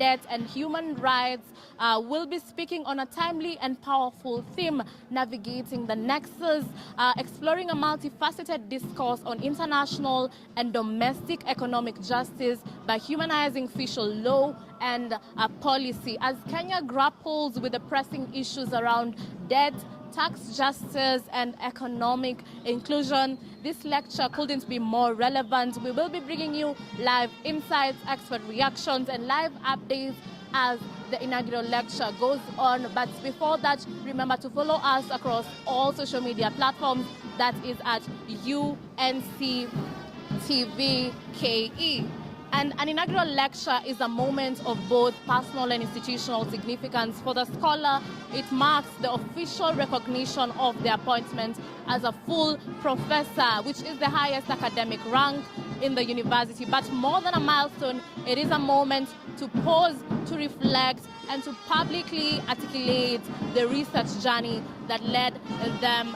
debt and human rights, will be speaking on a timely and powerful theme, navigating the nexus, exploring a multifaceted discourse on international and domestic economic justice by humanizing fiscal law and policy. As Kenya grapples with the pressing issues around debt, tax justice and economic inclusion, this lecture couldn't be more relevant. We will be bringing you live insights, expert reactions and live updates as the inaugural lecture goes on. But before that, remember to follow us across all social media platforms. That is at UNCTVKE. And an inaugural lecture is a moment of both personal and institutional significance. For the scholar, it marks the official recognition of their appointment as a full professor, which is the highest academic rank in the university. But more than a milestone, it is a moment to pause, to reflect, and to publicly articulate the research journey that led them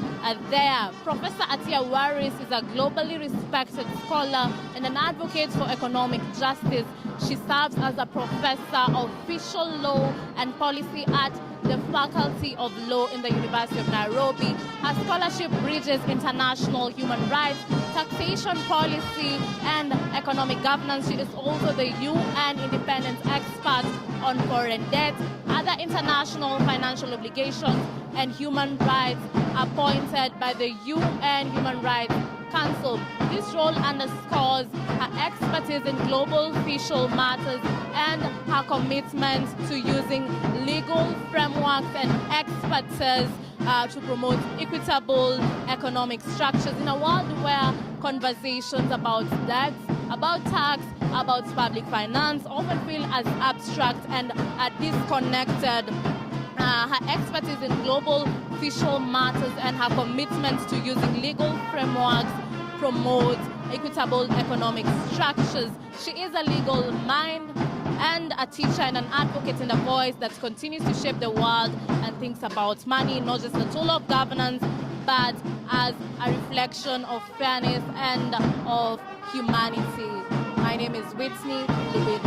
there. Professor ATTIYA WARIS is a globally respected scholar and an advocate for economic justice. She serves as a professor of fiscal law and policy at the Faculty of Law in the University of Nairobi. Her scholarship bridges international human rights, taxation policy, and economic governance. She is also the UN independent expert on foreign debt, other international financial obligations, and human rights appointed by the UN Human Rights Council. This role underscores her expertise in global fiscal matters and her commitment to using legal frameworks and expertise to promote equitable economic structures in a world where conversations about debt, about tax, about public finance often feel as abstract and disconnected. Her expertise in global fiscal matters and her commitment to using legal frameworks promotes equitable economic structures. She is a legal mind and a teacher and an advocate and a voice that continues to shape the world and thinks about money, not just a tool of governance, but as a reflection of fairness and of humanity. My name is Whitney Libid.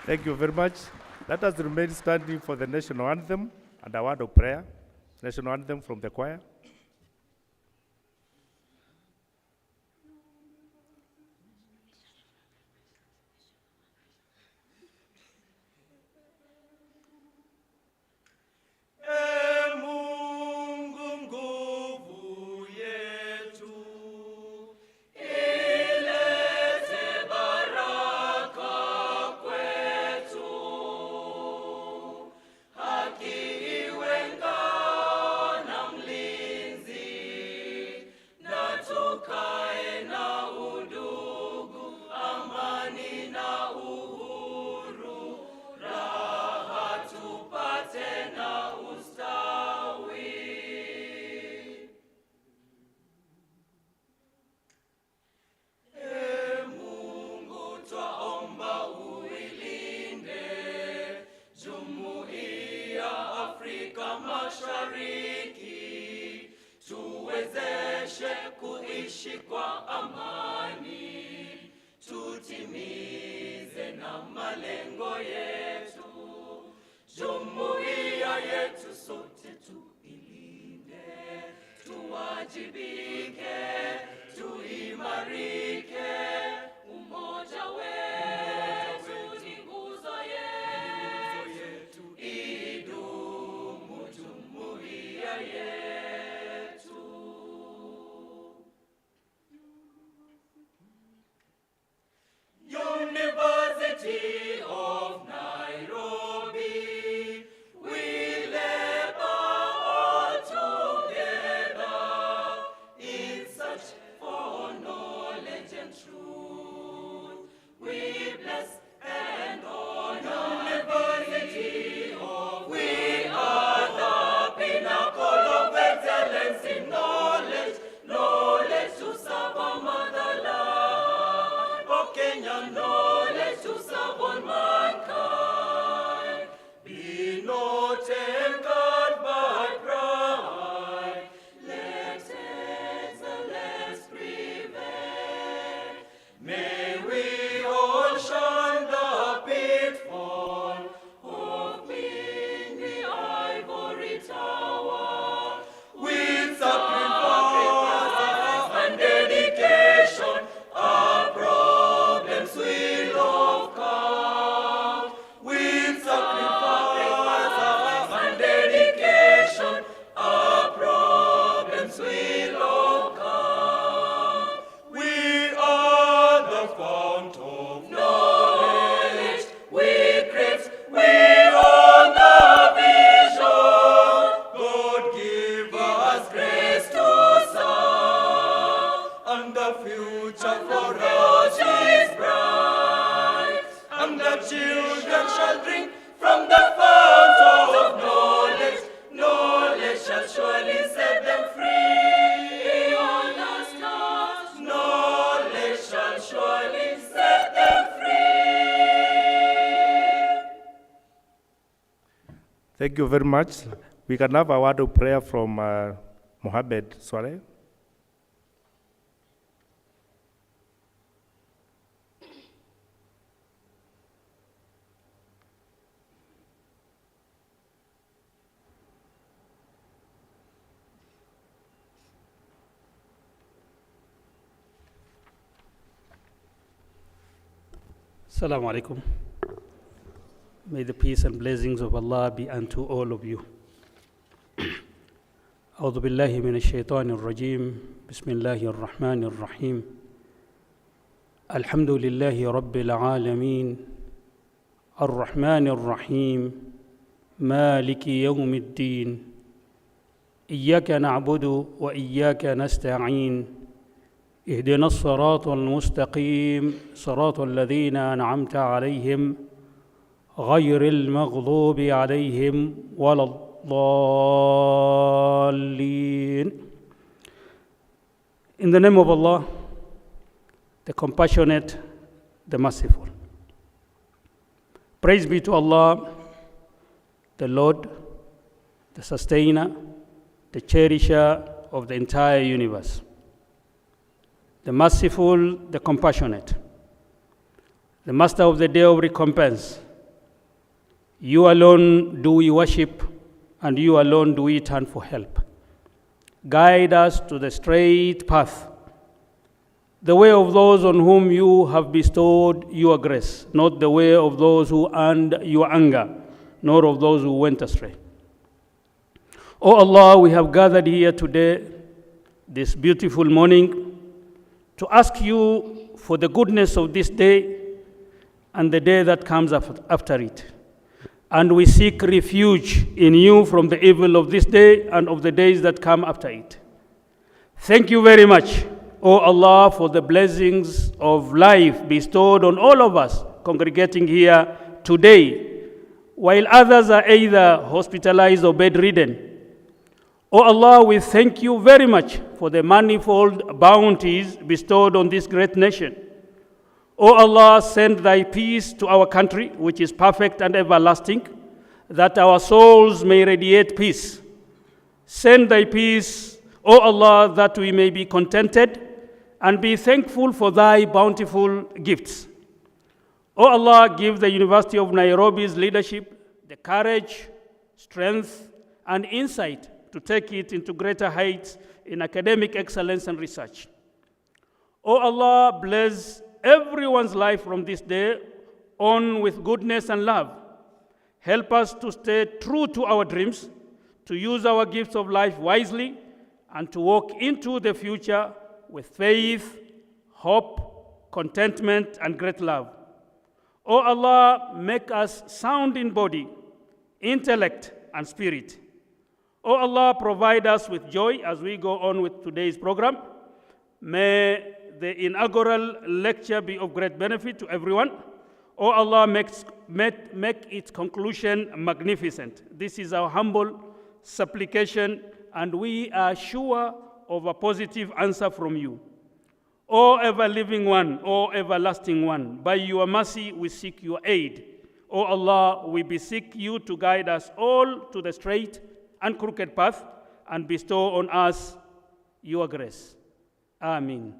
Thank you very much. Let us remain standing for the national anthem and a word of prayer. National anthem from the choir. Haki iwe ngao na mlinzi. malengo yetu. Jumuiya yetu sote tuilinde, tuwajibike, tuimarike. Umoja wetu ni nguzo yetu, idumu jumuiya yetu. University of Nairobi, we labor all together in search for knowledge and truth. We bless and honor University of We are the pinnacle of excellence in knowledge, knowledge to serve our motherland. Oh Kenya, knowledge to serve all mankind. Be not anchored by pride, let excellence prevail. May we all shun the pitfall of being the ivory tower. With sacrifice and dedication, our problems will overcome. With sacrifice and dedication, our problems will overcome. We are the fount of knowledge. We create, we own the vision. God give us grace to serve, and the future for us is bright. And the children shall drink from the fount of knowledge. Knowledge shall surely set them free. On the stars, knowledge shall surely set them free. Thank you very much. We can have a word of prayer from Mohammed Swaleh. Assalamu alaikum. May the peace and blessings of Allah be unto all of you. أعوذ بالله من الشيطان الرجيم. بسم الله الرحمن الرحيم. الحمد لله رب العالمين الرحمن الرحيم مالك يوم الدين إياك نعبد وإياك نستعين اهدنا الصراط المستقيم صراط الذين أنعمت عليهم غير المغضوب عليهم ولا الضالين. In the name of Allah, the compassionate, the merciful. Praise be to Allah, the Lord, the sustainer, the cherisher of the entire universe. The merciful, the compassionate, the master of the day of recompense. You alone do we worship, and you alone do we turn for help. Guide us to the straight path, the way of those on whom you have bestowed your grace, not the way of those who earned your anger, nor of those who went astray. O Allah, we have gathered here today, this beautiful morning, to ask you for the goodness of this day and the day that comes after it. And we seek refuge in you from the evil of this day and of the days that come after it. Thank you very much, O Allah, for the blessings of life bestowed on all of us congregating here today, while others are either hospitalized or bedridden. O Allah, we thank you very much for the manifold bounties bestowed on this great nation. O Allah, send thy peace to our country, which is perfect and everlasting, that our souls may radiate peace. Send thy peace, O Allah, that we may be contented and be thankful for thy bountiful gifts. O Allah, give the University of Nairobi's leadership the courage, strength, and insight to take it into greater heights in academic excellence and research. O Allah, bless everyone's life from this day on with goodness and love. Help us to stay true to our dreams, to use our gifts of life wisely, and to walk into the future with faith, hope, contentment, and great love. O Allah, make us sound in body, intellect, and spirit. O Allah, provide us with joy as we go on with today's program. May the inaugural lecture be of great benefit to everyone. O Allah, make its conclusion magnificent. This is our humble supplication, and we are sure of a positive answer from you. O ever-living one, O everlasting one, by your mercy we seek your aid. O Allah, we beseech you to guide us all to the straight and crooked path and bestow on us your grace. Amen.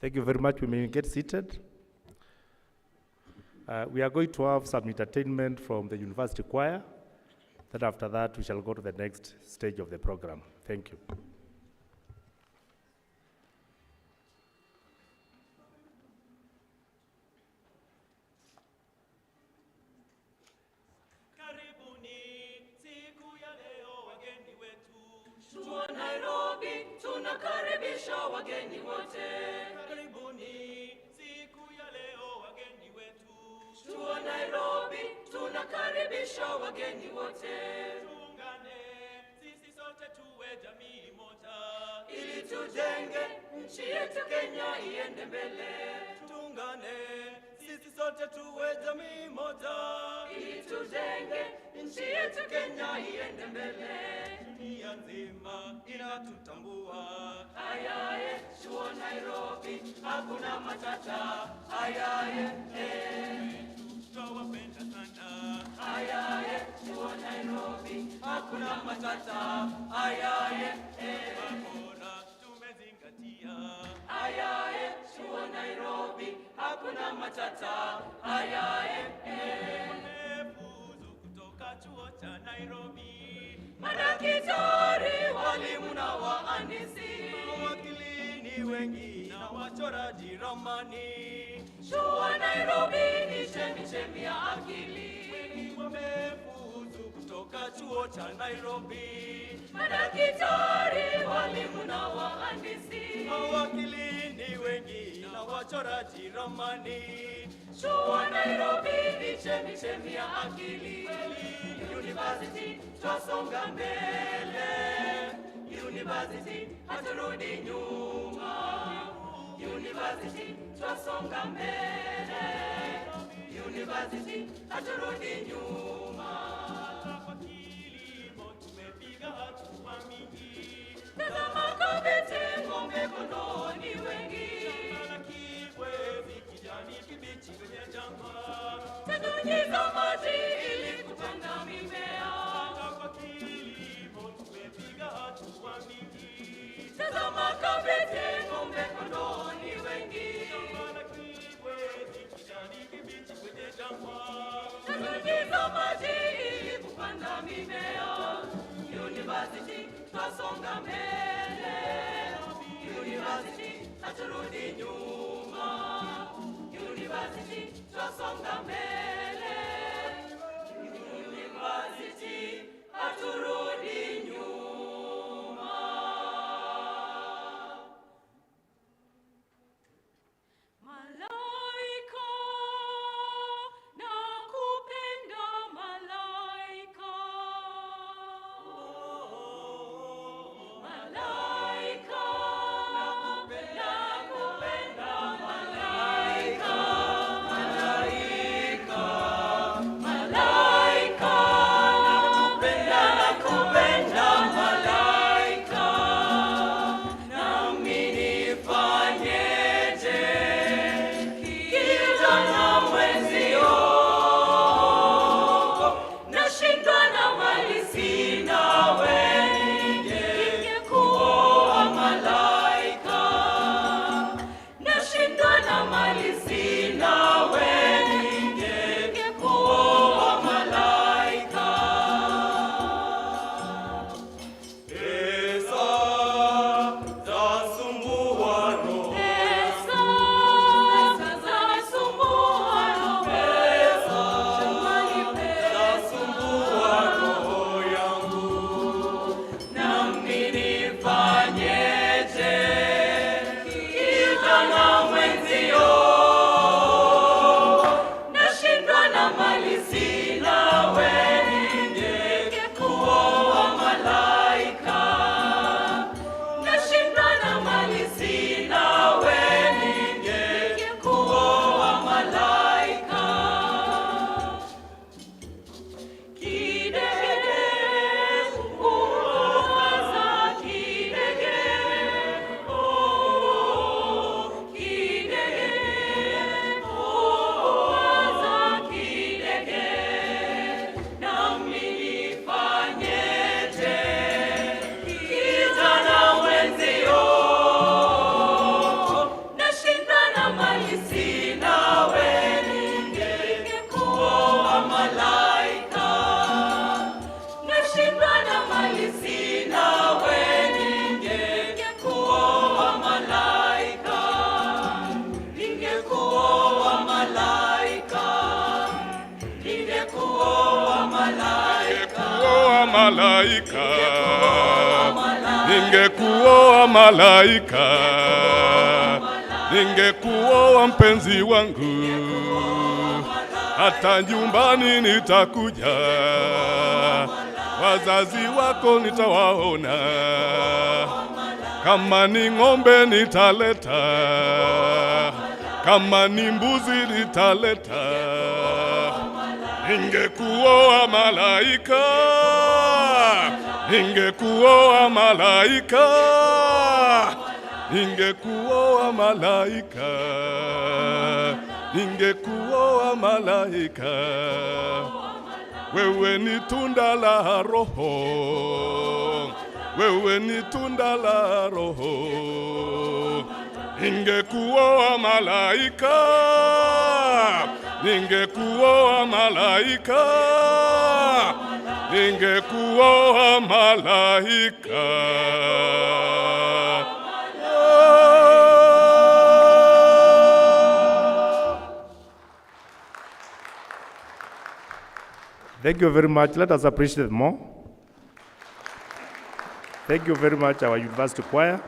Thank you very much. We may get seated. We are going to have some entertainment from the university choir. Then after that, we shall go to the next stage of the program. Thank you. Nairobi, tunakaribisha wageni wote. Karibuni siku ya leo wageni wetu. Chuo Nairobi, tunakaribisha wageni wote. Tuungane, sisi sote tuwe jamii moja. Ili tujenge nchi yetu Kenya iende mbele. Tuungane, sisi sote tuwe jamii moja. Ili tujenge nchi yetu Kenya iende mbele. Dunia nzima inatutambua. Ayaye, chuo Nairobi, hakuna matata. Ayaye, tutawapenda sana. Ayaye, chuo Nairobi, hakuna matata. Ayaye, bora tumezingatia. Ayaye, chuo Nairobi, hakuna matata. Ayaye, wamefuzu kutoka chuo cha Nairobi. Madaktari, walimu na wahandisi, mawakili ni wengi na wachoraji ramani. Chuo Nairobi ni chemichemi ya akili. Wengi wamefuzu kutoka chuo cha Nairobi. Madaktari, walimu na wahandisi, mawakili ni wengi na wachoraji ramani. Chuo Nairobi ni chemichemi ya akili. University, twasonga mbele. University, haturudi nyuma. University, twasonga mbele. University, haturudi nyuma. Kwa kilimo tumepiga hatua mingi. Tazama kabete, ng'ombe, kondoo ni wengi. Shamba la Kibwezi, kijani kibichi kwenye jangwa. Tatunyunyiza maji ili kupanda mimea. Kwa kilimo tumepiga hatua mingi. Tazama kabete, ng'ombe, kondoo ni wengi. Shamba la Kibwezi, kijani kibichi kwenye jangwa. Tatunyunyiza maji ili kupanda mimea. University, twasonga mbele. University, haturudi nyuma. University, twasonga mbele. University, haturudi nyuma. Malaika, nakupenda malaika. Malaika, nakupenda malaika. Malaika. malaika, ningekuoa malaika, ningekuoa mpenzi wangu, hata nyumbani nitakuja, wazazi wako nitawaona, kama ni ng'ombe nitaleta, kama ni mbuzi nitaleta, ningekuoa malaika, ningekuoa malaika, ningekuoa malaika, ningekuoa malaika. Wewe ni tunda la Roho, wewe ni tunda la Roho. Ningekuoa malaika, ningekuoa malaika, ningekuoa malaika. Thank you very much. Let us appreciate more. Thank you very much, our University Choir.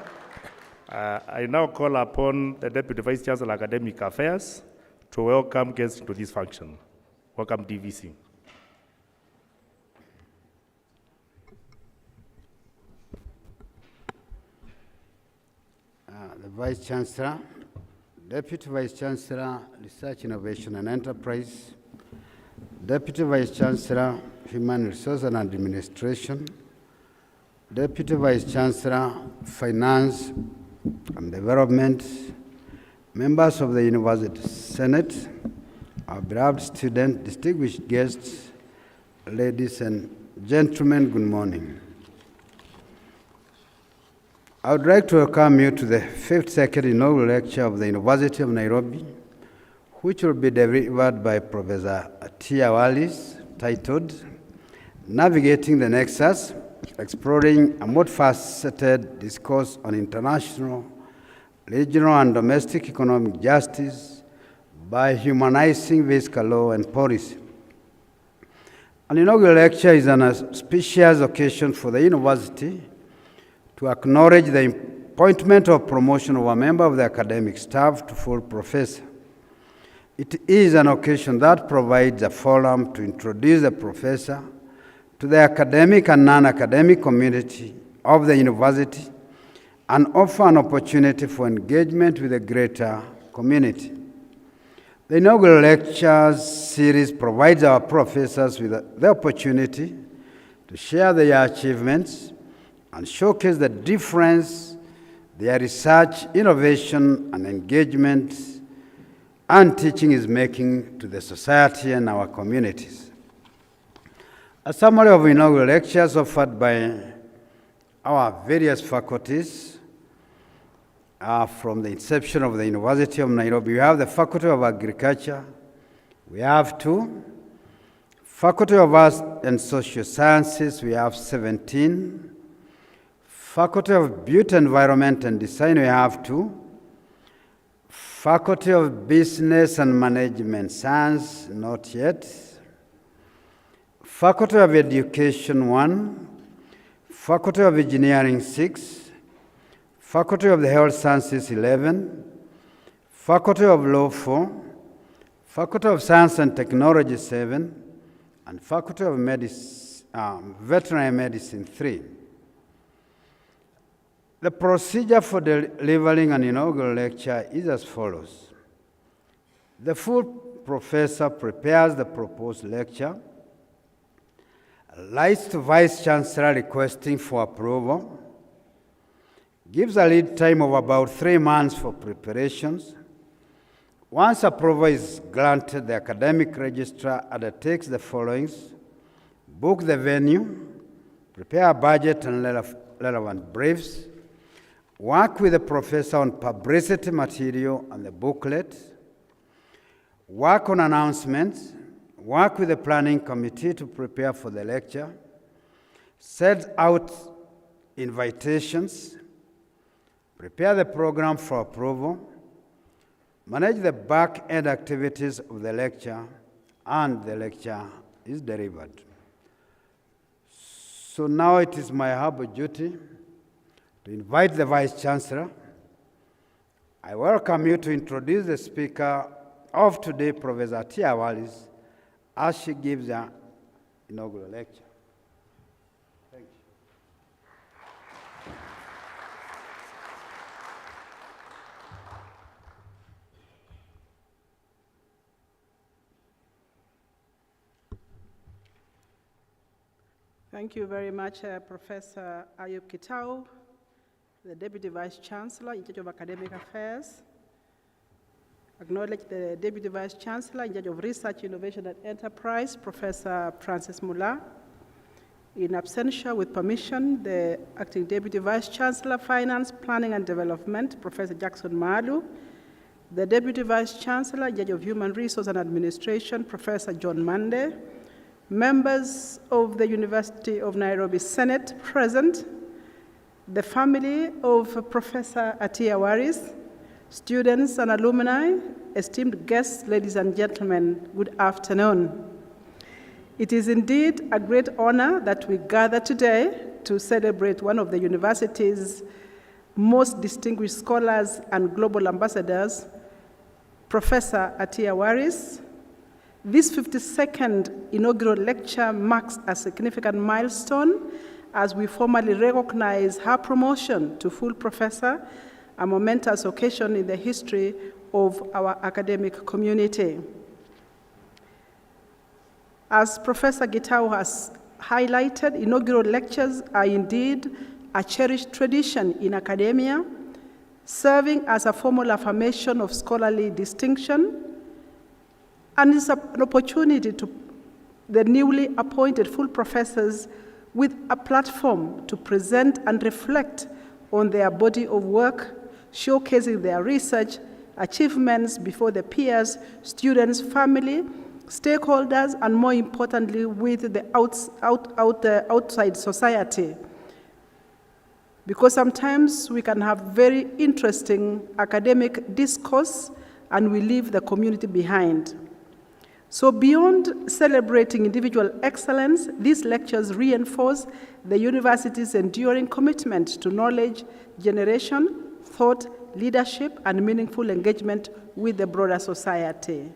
I now call upon the Deputy Vice Chancellor of Academic Affairs to welcome guests to this function. Welcome, DVC. The Vice Chancellor, Deputy Vice Chancellor, Research, Innovation and Enterprise, Deputy Vice Chancellor, Human Resources and Administration, Deputy Vice Chancellor, Finance and Development, members of the University Senate, our beloved students, distinguished guests, ladies and gentlemen, good morning. I would like to welcome you to the 52nd inaugural lecture of the University of Nairobi, which will be delivered by Professor ATTIYA WARIS, titled Navigating the Nexus, Exploring a Multifaceted Discourse on International, Regional and Domestic Economic Justice by Humanizing Fiscal Law and Policy. An inaugural lecture is an auspicious occasion for the university to acknowledge the appointment or promotion of a member of the academic staff to full professor. It is an occasion that provides a forum to introduce the professor to the academic and non-academic community of the university and offer an opportunity for engagement with the greater community. The inaugural lectures series provides our professors with the opportunity to share their achievements and showcase the difference their research, innovation, and engagement and teaching is making to the society and our communities. A summary of inaugural lectures offered by our various faculties from the inception of the University of Nairobi. We have the Faculty of Agriculture. We have 2. Faculty of Arts and Social Sciences, we have 17. Faculty of Beauty, Environment and Design, we have 2. Faculty of Business and Management Science, not yet. Faculty of Education, 1. Faculty of Engineering, 6. Faculty of the Health Sciences, 11. Faculty of Law, 4. Faculty of Science and Technology, 7. And Faculty of Veterinary Medicine, 3. The procedure for delivering an inaugural lecture is as follows. The full professor prepares the proposed lecture, writes to Vice Chancellor requesting for approval, gives a lead time of about 3 months for preparations. Once approval is granted, the academic registrar undertakes the following: book the venue, prepare a budget and relevant briefs, work with the professor on publicity material and the booklet, work on announcements, work with the planning committee to prepare for the lecture, set out invitations, prepare the program for approval, manage the back-end activities of the lecture, and the lecture is delivered. So now it is my humble duty to invite the Vice Chancellor. I welcome you to introduce the speaker of today, Professor ATTIYA WARIS, as she gives the inaugural lecture. Thank you. Thank you very much, Professor Ayub Kitau, the Deputy Vice Chancellor in charge of Academic Affairs. Acknowledge the Deputy Vice Chancellor in charge of Research, Innovation and Enterprise, Professor Francis Mula. In absentia, with permission, the Acting Deputy Vice Chancellor, Finance, Planning and Development, Professor Jackson Malu. The Deputy Vice Chancellor in charge of Human Resource and Administration, Professor John Mande. Members of the University of Nairobi Senate present, the family of Professor ATTIYA WARIS, students and alumni, esteemed guests, ladies and gentlemen, good afternoon. It is indeed a great honor that we gather today to celebrate one of the university's most distinguished scholars and global ambassadors, Professor ATTIYA WARIS. This 52nd inaugural lecture marks a significant milestone as we formally recognize her promotion to full professor, a momentous occasion in the history of our academic community. As Professor Gitau has highlighted, inaugural lectures are indeed a cherished tradition in academia, serving as a formal affirmation of scholarly distinction, and it's an opportunity to the newly appointed full professors with a platform to present and reflect on their body of work, showcasing their research achievements before the peers, students, family, stakeholders, and more importantly, with the outside society. Because sometimes we can have very interesting academic discourse and we leave the community behind. So beyond celebrating individual excellence, these lectures reinforce the university's enduring commitment to knowledge generation, thought, leadership, and meaningful engagement with the broader society.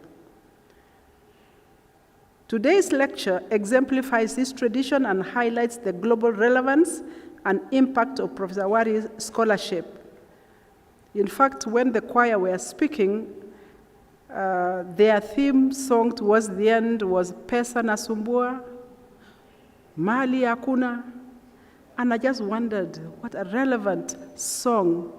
Today's lecture exemplifies this tradition and highlights the global relevance and impact of Professor Waris' scholarship. In fact, when the choir were speaking, their theme song towards the end was Pesa Nasumbua, Mali Hakuna, and I just wondered what a relevant song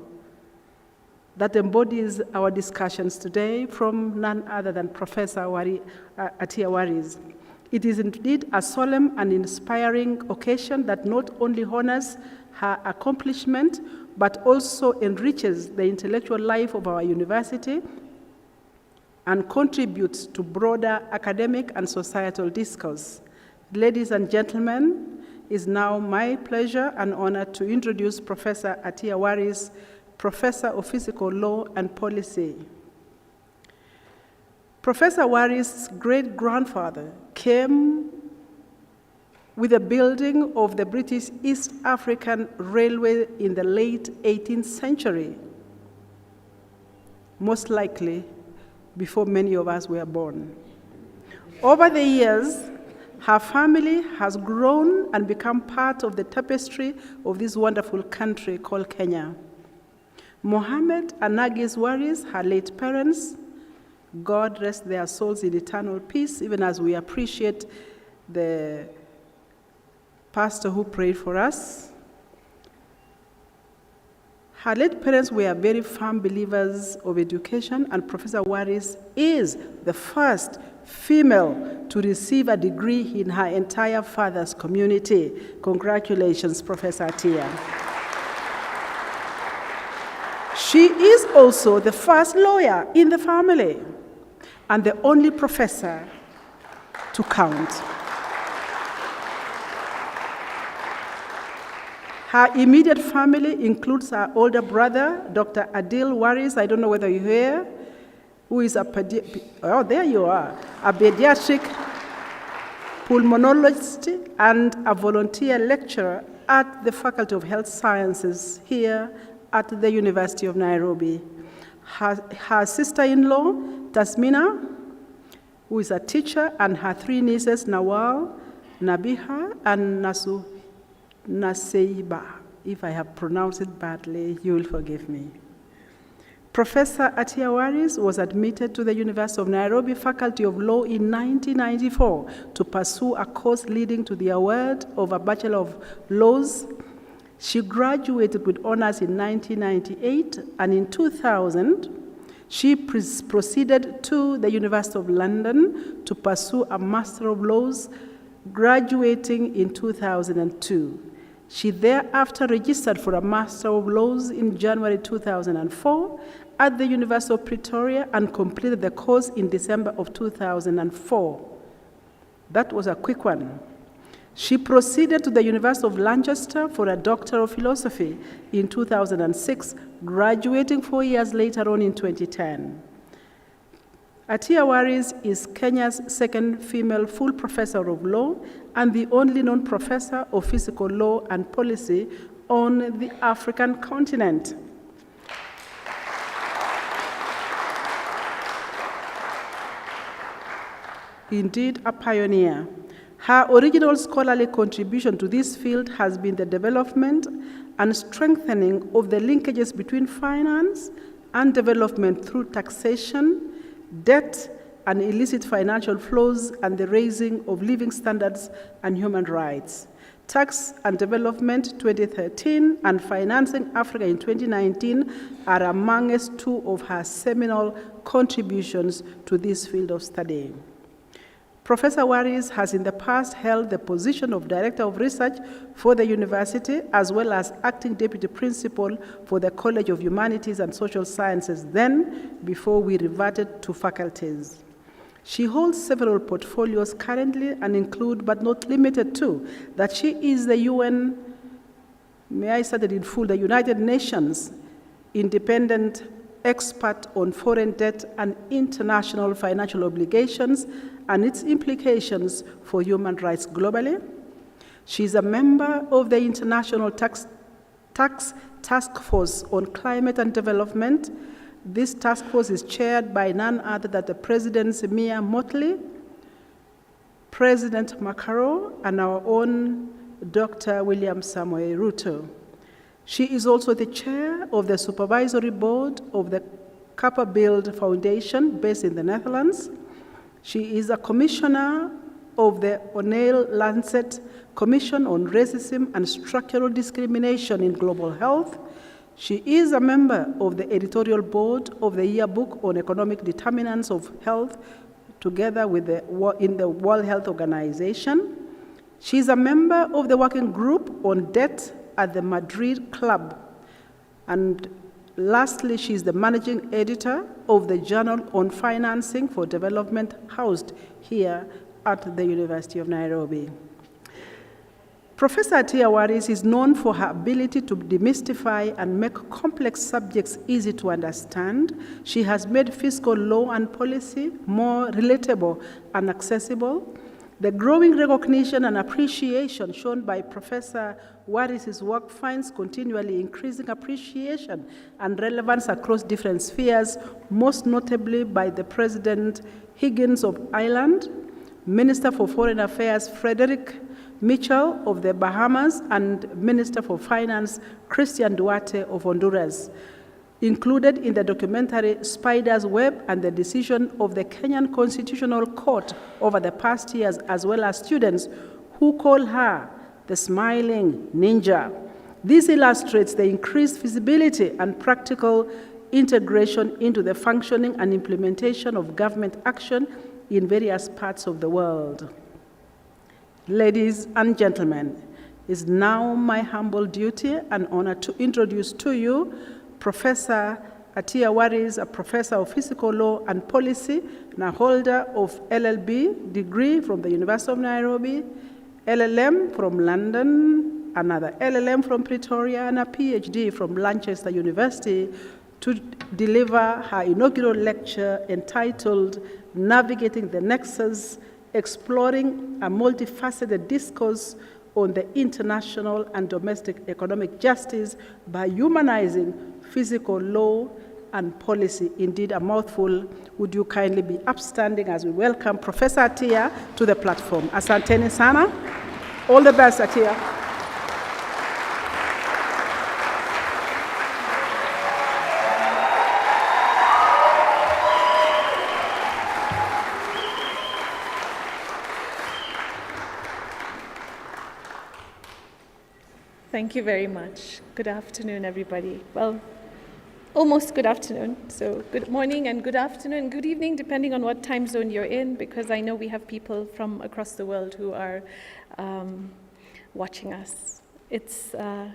that embodies our discussions today from none other than Professor ATTIYA WARIS. It is indeed a solemn and inspiring occasion that not only honors her accomplishment, but also enriches the intellectual life of our university and contributes to broader academic and societal discourse. Ladies and gentlemen, it is now my pleasure and honor to introduce Professor ATTIYA WARIS, Professor of Physical Law and Policy. Professor Waris' great-grandfather came with the building of the British East African Railway in the late 18th century, most likely before many of us were born. Over the years, her family has grown and become part of the tapestry of this wonderful country called Kenya. Mohammed and Nagis Waris, her late parents, God rest their souls in eternal peace, even as we appreciate the pastor who prayed for us. Her late parents were very firm believers of education, and Professor Waris is the first female to receive a degree in her entire father's community. Congratulations, Professor ATTIYA. She is also the first lawyer in the family and the only professor to count. Her immediate family includes her older brother, Dr. Adil Waris, I don't know whether you're here, who is a pediatric pulmonologist and a volunteer lecturer at the Faculty of Health Sciences here at the University of Nairobi. Her sister-in-law, Tasmina, who is a teacher, and her three nieces, Nawal, Nabiha, and Naseiba. If I have pronounced it badly, you will forgive me. Professor ATTIYA WARIS was admitted to the University of Nairobi Faculty of Law in 1994 to pursue a course leading to the award of a Bachelor of Laws. She graduated with honors in 1998, and in 2000, she proceeded to the University of London to pursue a Master of Laws, graduating in 2002. She thereafter registered for a Master of Laws in January 2004 at the University of Pretoria and completed the course in December of 2004. That was a quick one. She proceeded to the University of Lancaster for a Doctor of Philosophy in 2006, graduating 4 years later on in 2010. ATTIYA WARIS is Kenya's second female full professor of law and the only known professor of fiscal law and policy on the African continent. Indeed, a pioneer. Her original scholarly contribution to this field has been the development and strengthening of the linkages between finance and development through taxation, debt, and illicit financial flows, and the raising of living standards and human rights. Tax and Development 2013 and Financing Africa in 2019 are amongst two of her seminal contributions to this field of study. Professor WARIS has in the past held the position of Director of Research for the university, as well as Acting Deputy Principal for the College of Humanities and Social Sciences then, before we reverted to faculties. She holds several portfolios currently and include, but not limited to, that she is the UN, may I say it in full, the United Nations Independent Expert on Foreign Debt and International Financial Obligations and its implications for human rights globally. She is a member of the International Tax Task Force on Climate and Development. This task force is chaired by none other than the President Mia Motley, President Makaro, and our own Dr. William Samoei Ruto. She is also the chair of the supervisory board of the Kappa Build Foundation based in the Netherlands. She is a commissioner of the O'Neill Lancet Commission on Racism and Structural Discrimination in Global Health. She is a member of the editorial board of the Yearbook on Economic Determinants of Health, together with in the World Health Organization. She is a member of the working group on debt at the Madrid Club. And lastly, she is the managing editor of the Journal on Financing for Development, housed here at the University of Nairobi. Professor ATTIYA WARIS is known for her ability to demystify and make complex subjects easy to understand. She has made fiscal law and policy more relatable and accessible. The growing recognition and appreciation shown by Professor WARIS's work finds continually increasing appreciation and relevance across different spheres, most notably by the President Higgins of Ireland, Minister for Foreign Affairs Frederick Mitchell of the Bahamas, and Minister for Finance Christian Duarte of Honduras, included in the documentary Spider's Web and the decision of the Kenyan Constitutional Court over the past years, as well as students who call her the smiling ninja. This illustrates the increased visibility and practical integration into the functioning and implementation of government action in various parts of the world. Ladies and gentlemen, it is now my humble duty and honor to introduce to you Professor ATTIYA WARIS, a professor of fiscal law and policy and a holder of LLB degree from the University of Nairobi, LLM from London, another LLM from Pretoria, and a PhD from Lancaster University, to deliver her inaugural lecture entitled Navigating the NEXUS, exploring a multifaceted discourse on the international and domestic economic justice by humanizing physical law and policy. Indeed, a mouthful. Would you kindly be upstanding as we welcome Professor ATTIYA to the platform. Asanteni sana. All the best, ATTIYA. Thank you very much. Good afternoon, everybody. Well, almost good afternoon. So good morning and good afternoon, good evening, depending on what time zone you're in, because I know we have people from across the world who are watching us. It's a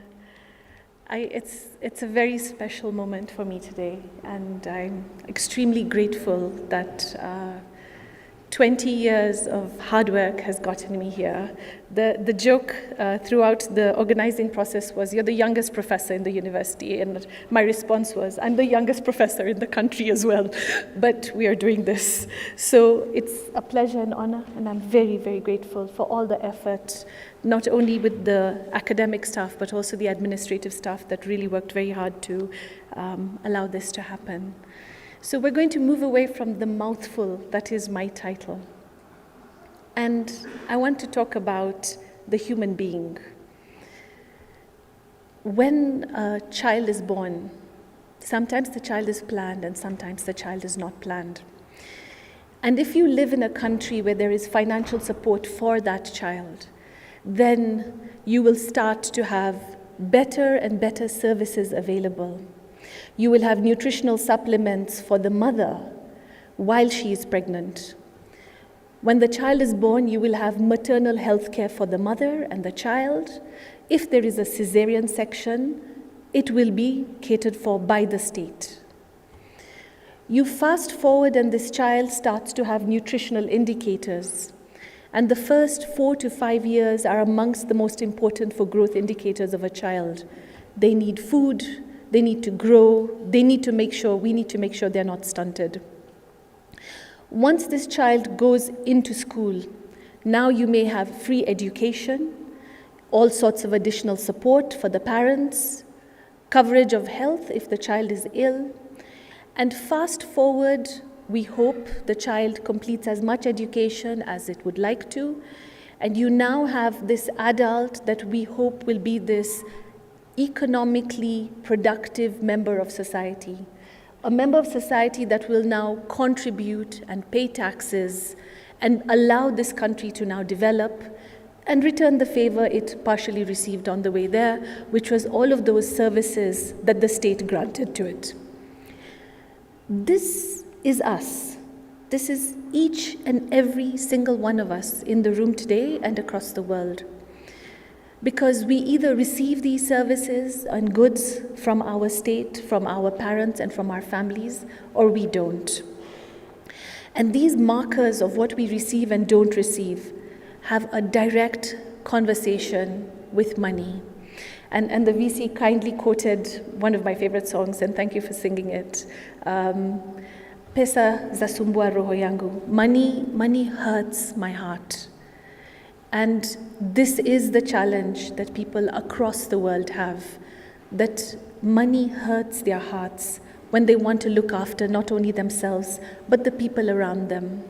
very special moment for me today, and I'm extremely grateful that 20 years of hard work has gotten me here. The joke throughout the organizing process was, you're the youngest professor in the university, and my response was, I'm the youngest professor in the country as well, but we are doing this. So it's a pleasure and honor, and I'm very, very grateful for all the effort, not only with the academic staff, but also the administrative staff that really worked very hard to allow this to happen. So we're going to move away from the mouthful that is my title. And I want to talk about the human being. When a child is born, sometimes the child is planned and sometimes the child is not planned. And if you live in a country where there is financial support for that child, then you will start to have better and better services available. You will have nutritional supplements for the mother while she is pregnant. When the child is born, you will have maternal health care for the mother and the child. If there is a cesarean section, it will be catered for by the state. You fast forward and this child starts to have nutritional indicators. And the first 4 to 5 years are amongst the most important for growth indicators of a child. They need food. They need to grow, we need to make sure they're not stunted. Once this child goes into school, now you may have free education, all sorts of additional support for the parents, coverage of health if the child is ill, and fast forward, we hope the child completes as much education as it would like to, and you now have this adult that we hope will be this economically productive member of society, a member of society that will now contribute and pay taxes and allow this country to now develop and return the favor it partially received on the way there, which was all of those services that the state granted to it. This is us. This is each and every single one of us in the room today and across the world. Because we either receive these services and goods from our state, from our parents and from our families, or we don't. And these markers of what we receive and don't receive have a direct conversation with money. And the VC kindly quoted one of my favorite songs, and thank you for singing it. Pesa zasumbua roho yangu. Money hurts my heart. And this is the challenge that people across the world have, that money hurts their hearts when they want to look after not only themselves, but the people around them.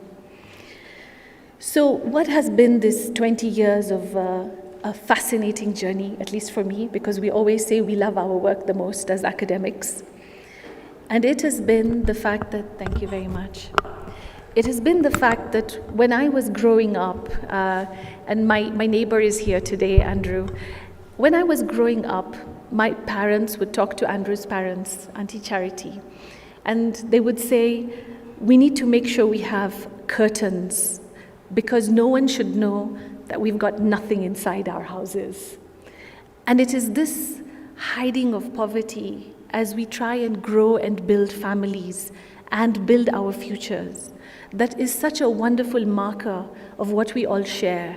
So what has been this 20 years of a fascinating journey, at least for me, because we always say we love our work the most as academics. And it has been the fact that, thank you very much. It has been the fact that when I was growing up, and my neighbor is here today, Andrew. When I was growing up, my parents would talk to Andrew's parents, Auntie Charity, and they would say, we need to make sure we have curtains because no one should know that we've got nothing inside our houses. And it is this hiding of poverty as we try and grow and build families and build our futures that is such a wonderful marker of what we all share.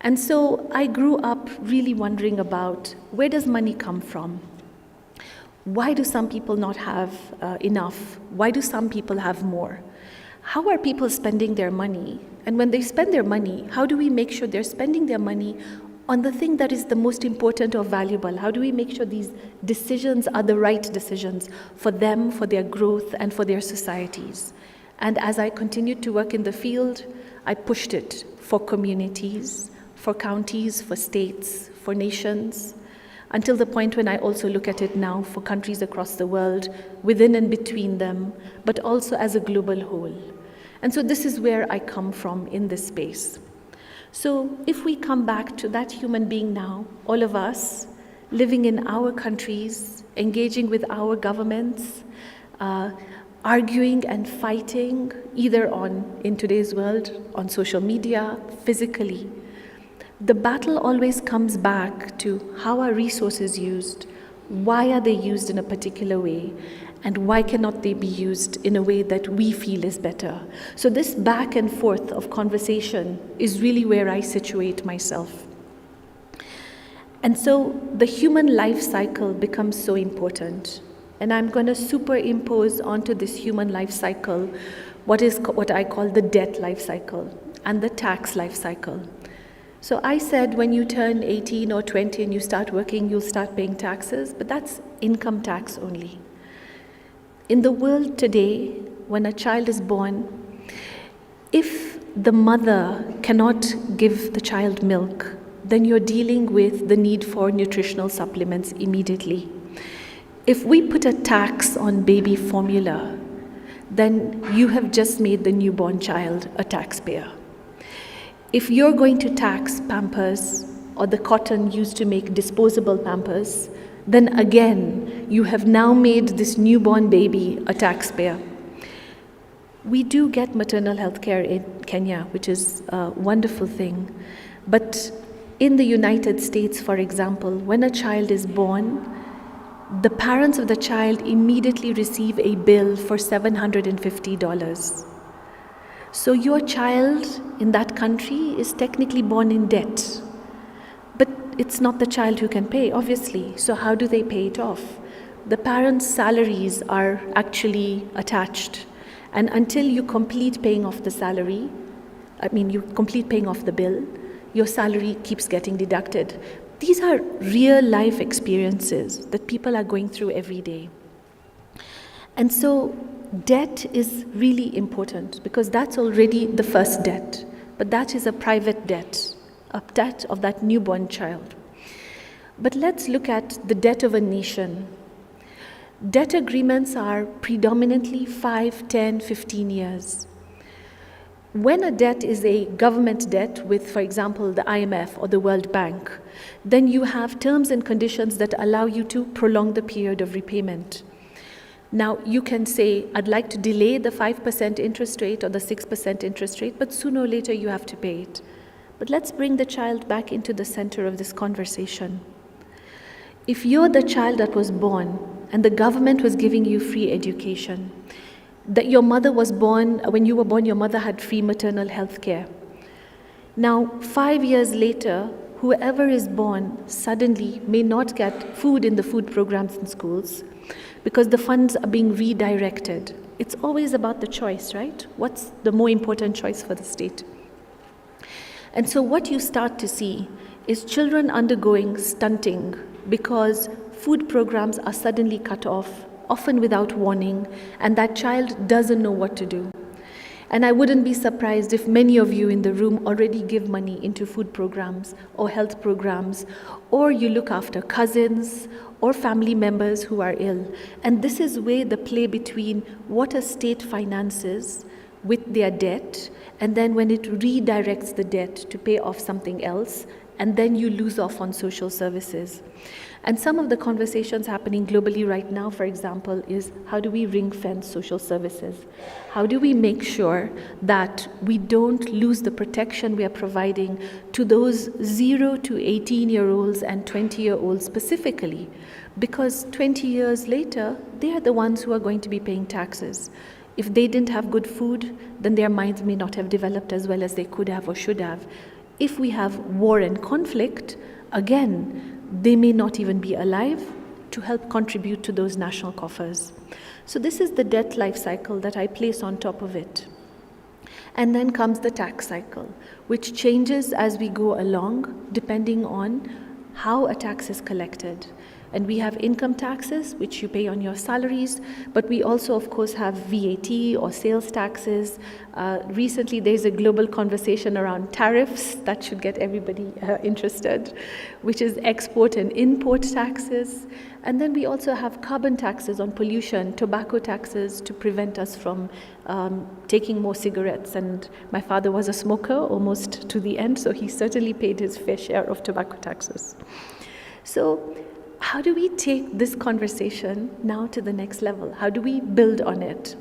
And so I grew up really wondering about, where does money come from? Why do some people not have enough? Why do some people have more? how are people spending their money? And when they spend their money, how do we make sure they're spending their money on the thing that is the most important or valuable? How do we make sure these decisions are the right decisions for them, for their growth, and for their societies? And as I continued to work in the field, I pushed it for communities, for counties, for states, for nations, until the point when I also look at it now for countries across the world, within and between them, but also as a global whole. And so this is where I come from in this space. So if we come back to that human being now, all of us living in our countries, engaging with our governments, arguing and fighting, either in today's world, on social media, physically, the battle always comes back to how are resources used, why are they used in a particular way, and why cannot they be used in a way that we feel is better? So this back and forth of conversation is really where I situate myself. And so the human life cycle becomes so important. And I'm going to superimpose onto this human life cycle what I call the debt life cycle and the tax life cycle. So I said when you turn 18 or 20 and you start working, you'll start paying taxes, but that's income tax only. In the world today, when a child is born, if the mother cannot give the child milk, then you're dealing with the need for nutritional supplements immediately. If we put a tax on baby formula, then you have just made the newborn child a taxpayer. If you're going to tax Pampers or the cotton used to make disposable Pampers, then again, you have now made this newborn baby a taxpayer. We do get maternal health care in Kenya, which is a wonderful thing. But in the United States, for example, when a child is born, the parents of the child immediately receive a bill for $750. So your child in that country is technically born in debt. But it's not the child who can pay, obviously. So how do they pay it off? The parents' salaries are actually attached. And until you complete paying off the salary, you complete paying off the bill, your salary keeps getting deducted. These are real life experiences that people are going through every day. And so debt is really important because that's already the first debt. But that is a private debt. A debt of that newborn child. But let's look at the debt of a nation. Debt agreements are predominantly 5, 10, 15 years. When a debt is a government debt with, for example, the IMF or the World Bank, then you have terms and conditions that allow you to prolong the period of repayment. Now, you can say, I'd like to delay the 5% interest rate or the 6% interest rate, but sooner or later you have to pay it. But let's bring the child back into the center of this conversation. If you're the child that was born and the government was giving you free education, that your mother was born, when you were born, your mother had free maternal health care. Now, 5 years later, whoever is born suddenly may not get food in the food programs in schools because the funds are being redirected. It's always about the choice, right? What's the more important choice for the state? And so what you start to see is children undergoing stunting because food programs are suddenly cut off, often without warning, and that child doesn't know what to do. And I wouldn't be surprised if many of you in the room already give money into food programs or health programs, or you look after cousins or family members who are ill. And this is where the play between what a state finances with their debt, and then when it redirects the debt to pay off something else, and then you lose off on social services. And some of the conversations happening globally right now, for example, is how do we ring-fence social services? How do we make sure that we don't lose the protection we are providing to those 0 to 18-year-olds and 20-year-olds specifically? Because 20 years later, they are the ones who are going to be paying taxes. If they didn't have good food, then their minds may not have developed as well as they could have or should have. If we have war and conflict, again, they may not even be alive to help contribute to those national coffers. So this is the debt life cycle that I place on top of it. And then comes the tax cycle, which changes as we go along, depending on how a tax is collected. And we have income taxes, which you pay on your salaries, but we also, of course, have VAT or sales taxes. Recently, there's a global conversation around tariffs that should get everybody interested, which is export and import taxes. And then we also have carbon taxes on pollution, tobacco taxes to prevent us from taking more cigarettes. And my father was a smoker almost to the end, so he certainly paid his fair share of tobacco taxes. So how do we take this conversation now to the next level? How do we build on it?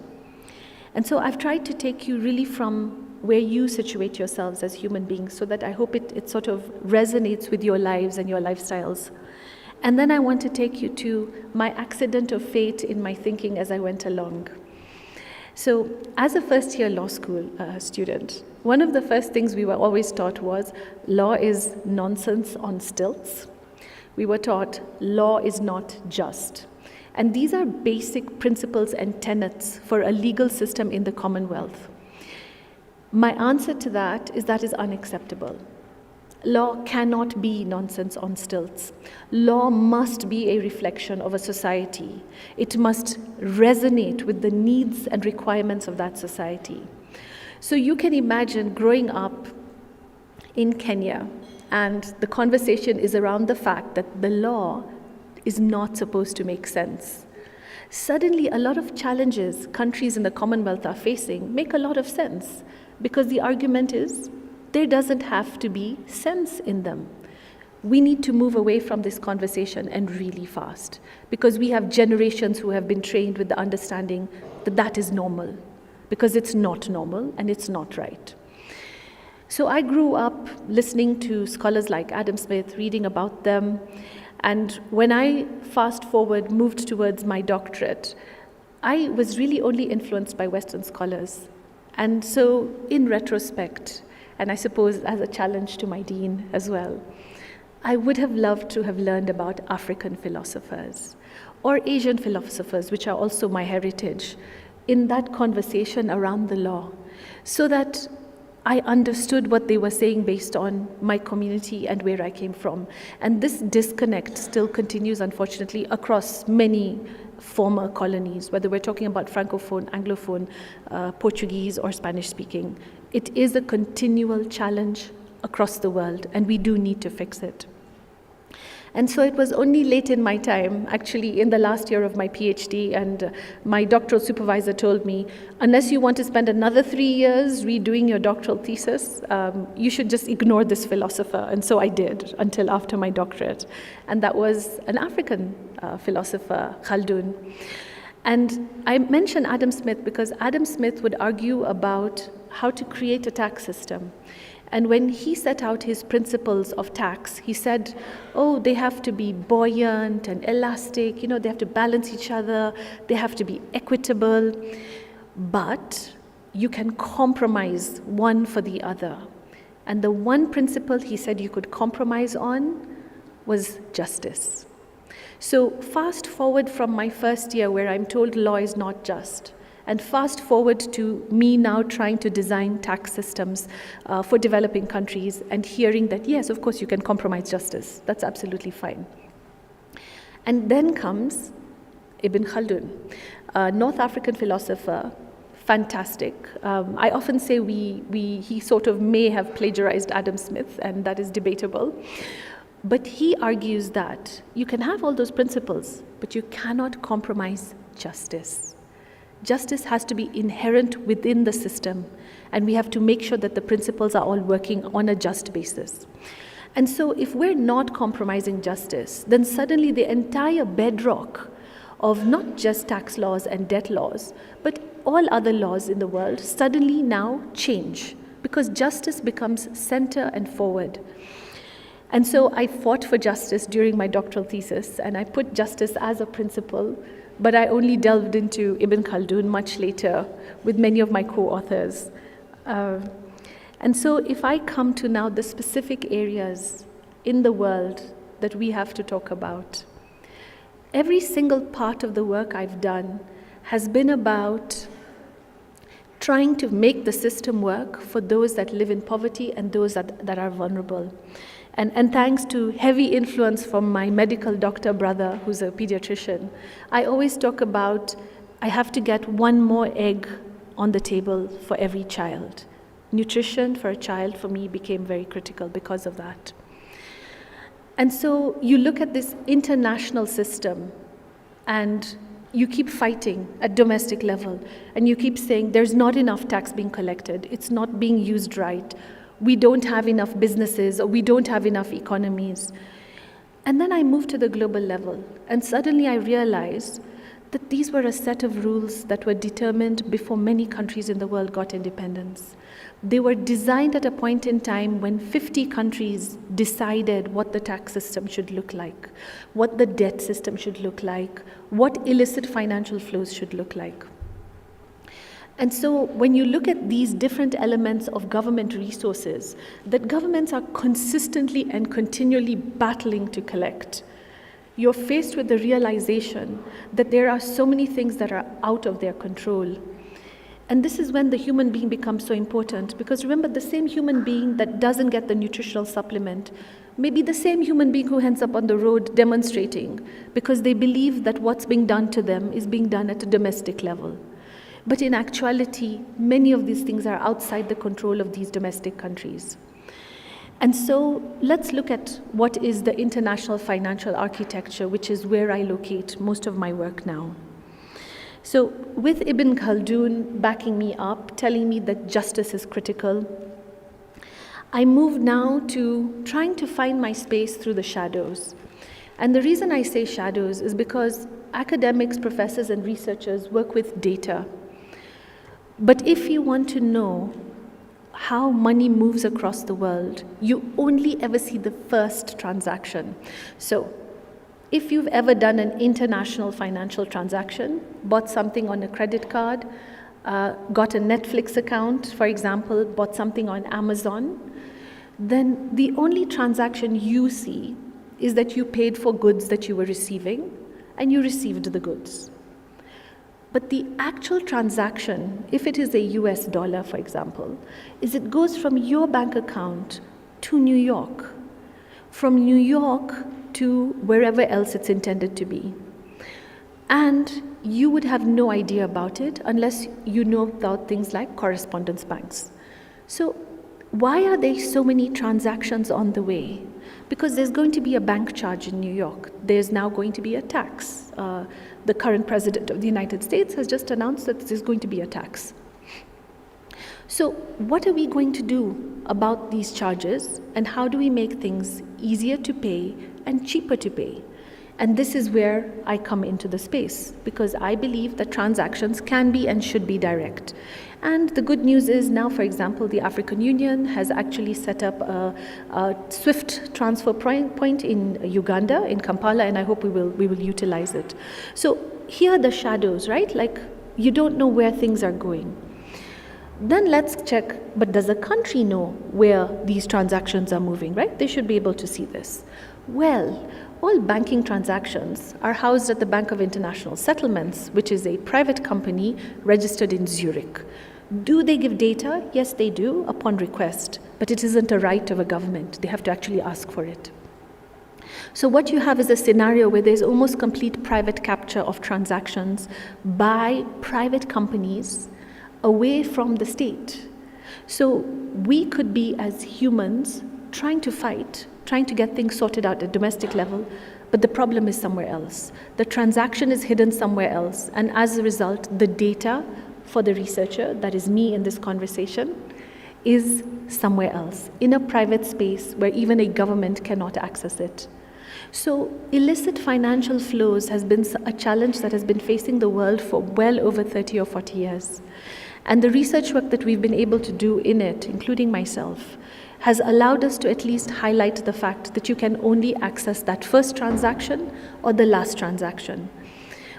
And so I've tried to take you really from where you situate yourselves as human beings, so that I hope it sort of resonates with your lives and your lifestyles. And then I want to take you to my accident of fate in my thinking as I went along. So as a first-year law school student, one of the first things we were always taught was law is nonsense on stilts. We were taught law is not just. And these are basic principles and tenets for a legal system in the Commonwealth. My answer to that is unacceptable. Law cannot be nonsense on stilts. Law must be a reflection of a society. It must resonate with the needs and requirements of that society. So you can imagine growing up in Kenya, and the conversation is around the fact that the law is not supposed to make sense. Suddenly, a lot of challenges countries in the Commonwealth are facing make a lot of sense, because the argument is there doesn't have to be sense in them. We need to move away from this conversation, and really fast, because we have generations who have been trained with the understanding that that is normal, because it's not normal and it's not right. So I grew up listening to scholars like Adam Smith, reading about them, and when I fast forward, moved towards my doctorate, I was really only influenced by Western scholars. And so in retrospect, and I suppose as a challenge to my dean as well, I would have loved to have learned about African philosophers or Asian philosophers, which are also my heritage, in that conversation around the law, so that I understood what they were saying based on my community and where I came from. And this disconnect still continues, unfortunately, across many former colonies, whether we're talking about Francophone, Anglophone, Portuguese, or Spanish-speaking. It is a continual challenge across the world, and we do need to fix it. And so it was only late in my time, actually in the last year of my PhD, and my doctoral supervisor told me, unless you want to spend another 3 years redoing your doctoral thesis, you should just ignore this philosopher. And so I did, until after my doctorate. And that was an African philosopher, Khaldun. And I mention Adam Smith because Adam Smith would argue about how to create a tax system. And when he set out his principles of tax, he said, oh, they have to be buoyant and elastic, they have to balance each other, they have to be equitable, but you can compromise one for the other. And the one principle he said you could compromise on was justice. So fast forward from my first year where I'm told law is not just, and fast forward to me now trying to design tax systems for developing countries and hearing that, yes, of course, you can compromise justice. That's absolutely fine. And then comes Ibn Khaldun, a North African philosopher, fantastic. I often say he sort of may have plagiarized Adam Smith, and that is debatable. But he argues that you can have all those principles, but you cannot compromise justice. Justice has to be inherent within the system, and we have to make sure that the principles are all working on a just basis. And so if we're not compromising justice, then suddenly the entire bedrock of not just tax laws and debt laws, but all other laws in the world suddenly now change, because justice becomes center and forward. And so I fought for justice during my doctoral thesis, and I put justice as a principle, but I only delved into Ibn Khaldun much later with many of my co-authors. And so if I come to now the specific areas in the world that we have to talk about, every single part of the work I've done has been about trying to make the system work for those that live in poverty and those that are vulnerable. And thanks to heavy influence from my medical doctor brother, who's a pediatrician, I always talk about I have to get one more egg on the table for every child. Nutrition for a child, for me, became very critical because of that. And so you look at this international system and you keep fighting at domestic level, and you keep saying there's not enough tax being collected, it's not being used right, we don't have enough businesses, or we don't have enough economies. And then I moved to the global level, and suddenly I realized that these were a set of rules that were determined before many countries in the world got independence. They were designed at a point in time when 50 countries decided what the tax system should look like, what the debt system should look like, what illicit financial flows should look like. And so when you look at these different elements of government resources that governments are consistently and continually battling to collect, you're faced with the realization that there are so many things that are out of their control. And this is when the human being becomes so important, because remember, the same human being that doesn't get the nutritional supplement may be the same human being who ends up on the road demonstrating because they believe that what's being done to them is being done at a domestic level. But in actuality, many of these things are outside the control of these domestic countries. And so let's look at what is the international financial architecture, which is where I locate most of my work now. So with Ibn Khaldun backing me up, telling me that justice is critical, I move now to trying to find my space through the shadows. And the reason I say shadows is because academics, professors, and researchers work with data. But if you want to know how money moves across the world, you only ever see the first transaction. So if you've ever done an international financial transaction, bought something on a credit card, got a Netflix account, for example, bought something on Amazon, then the only transaction you see is that you paid for goods that you were receiving and you received the goods. But the actual transaction, if it is a US dollar, for example, is it goes from your bank account to New York, from New York to wherever else it's intended to be. And you would have no idea about it unless you know about things like correspondence banks. So why are there so many transactions on the way? Because there's going to be a bank charge in New York. There's now going to be a tax. The current president of the United States has just announced that there's going to be a tax. So what are we going to do about these charges, and how do we make things easier to pay and cheaper to pay? And this is where I come into the space, because I believe that transactions can be and should be direct. And the good news is now, for example, the African Union has actually set up a swift transfer point in Uganda, in Kampala, and I hope we will utilize it. So here are the shadows, right? Like, you don't know where things are going. Then let's check, but does a country know where these transactions are moving, right? They should be able to see this. Well, all banking transactions are housed at the Bank of International Settlements, which is a private company registered in Zurich. Do they give data? Yes, they do, upon request, but it isn't a right of a government. They have to actually ask for it. So what you have is a scenario where there's almost complete private capture of transactions by private companies away from the state. So we could be, as humans, trying to fight, trying to get things sorted out at domestic level, but the problem is somewhere else. The transaction is hidden somewhere else, and as a result, the data for the researcher, that is me in this conversation, is somewhere else, in a private space where even a government cannot access it. So illicit financial flows has been a challenge that has been facing the world for well over 30 or 40 years. And the research work that we've been able to do in it, including myself, has allowed us to at least highlight the fact that you can only access that first transaction or the last transaction.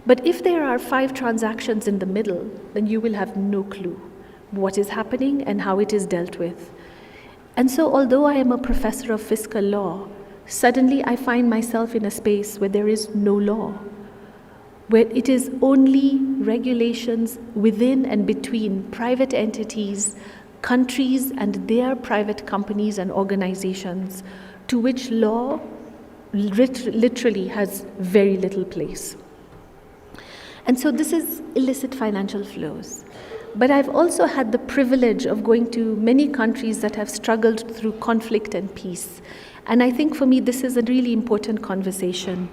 But if there are 5 transactions in the middle, then you will have no clue what is happening and how it is dealt with. And so although I am a professor of fiscal law, suddenly I find myself in a space where there is no law. where it is only regulations within and between private entities, countries, and their private companies and organizations, to which law literally has very little place. And so this is illicit financial flows. But I've also had the privilege of going to many countries that have struggled through conflict and peace. And I think for me, this is a really important conversation.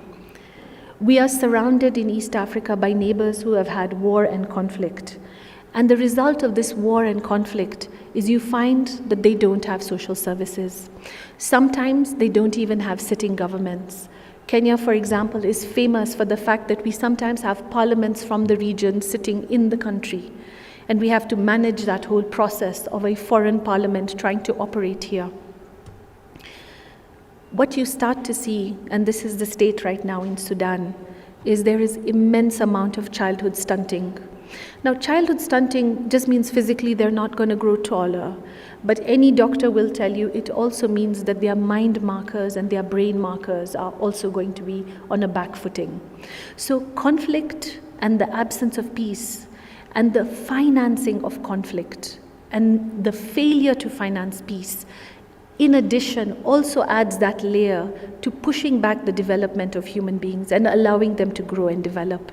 We are surrounded in East Africa by neighbors who have had war and conflict. And the result of this war and conflict is you find that they don't have social services. Sometimes they don't even have sitting governments. Kenya, for example, is famous for the fact that we sometimes have parliaments from the region sitting in the country. And we have to manage that whole process of a foreign parliament trying to operate here. What you start to see, and this is the state right now in Sudan, is there is immense amount of childhood stunting. Now, childhood stunting just means physically they're not going to grow taller, but any doctor will tell you it also means that their mind markers and their brain markers are also going to be on a back footing. So conflict and the absence of peace and the financing of conflict and the failure to finance peace, in addition, also adds that layer to pushing back the development of human beings and allowing them to grow and develop.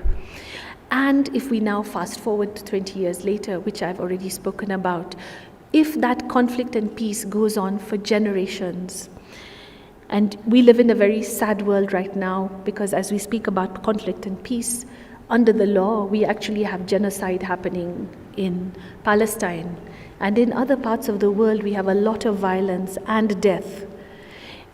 And if we now fast forward 20 years later, which I've already spoken about, if that conflict and peace goes on for generations, and we live in a very sad world right now, because as we speak about conflict and peace, under the law, we actually have genocide happening in Palestine. And in other parts of the world, we have a lot of violence and death.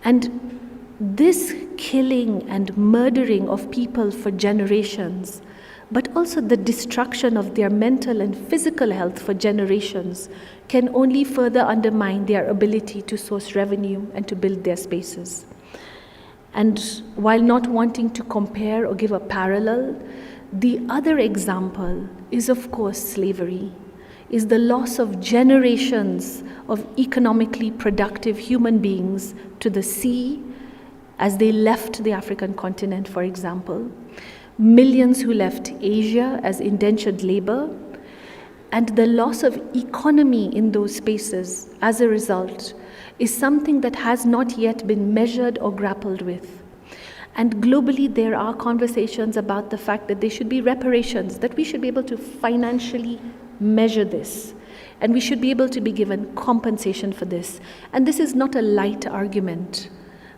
And this killing and murdering of people for generations, but also the destruction of their mental and physical health for generations, can only further undermine their ability to source revenue and to build their spaces. And while not wanting to compare or give a parallel, the other example is, of course, slavery, is the loss of generations of economically productive human beings to the sea as they left the African continent, for example. Millions who left Asia as indentured labor, and the loss of economy in those spaces as a result is something that has not yet been measured or grappled with. And globally, there are conversations about the fact that there should be reparations, that we should be able to financially measure this, and we should be able to be given compensation for this. And this is not a light argument.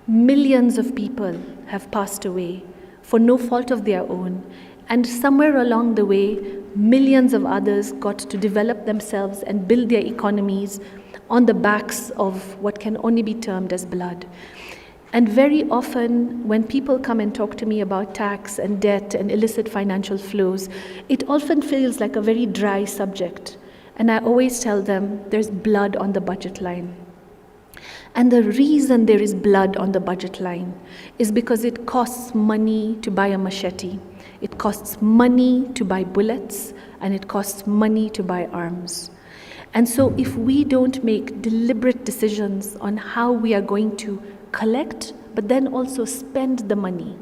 Millions of people have passed away for no fault of their own, and somewhere along the way, millions of others got to develop themselves and build their economies on the backs of what can only be termed as blood. And very often, when people come and talk to me about tax and debt and illicit financial flows, it often feels like a very dry subject. And I always tell them, there's blood on the budget line. And the reason there is blood on the budget line is because it costs money to buy a machete, it costs money to buy bullets, and it costs money to buy arms. And so if we don't make deliberate decisions on how we are going to collect, but then also spend the money,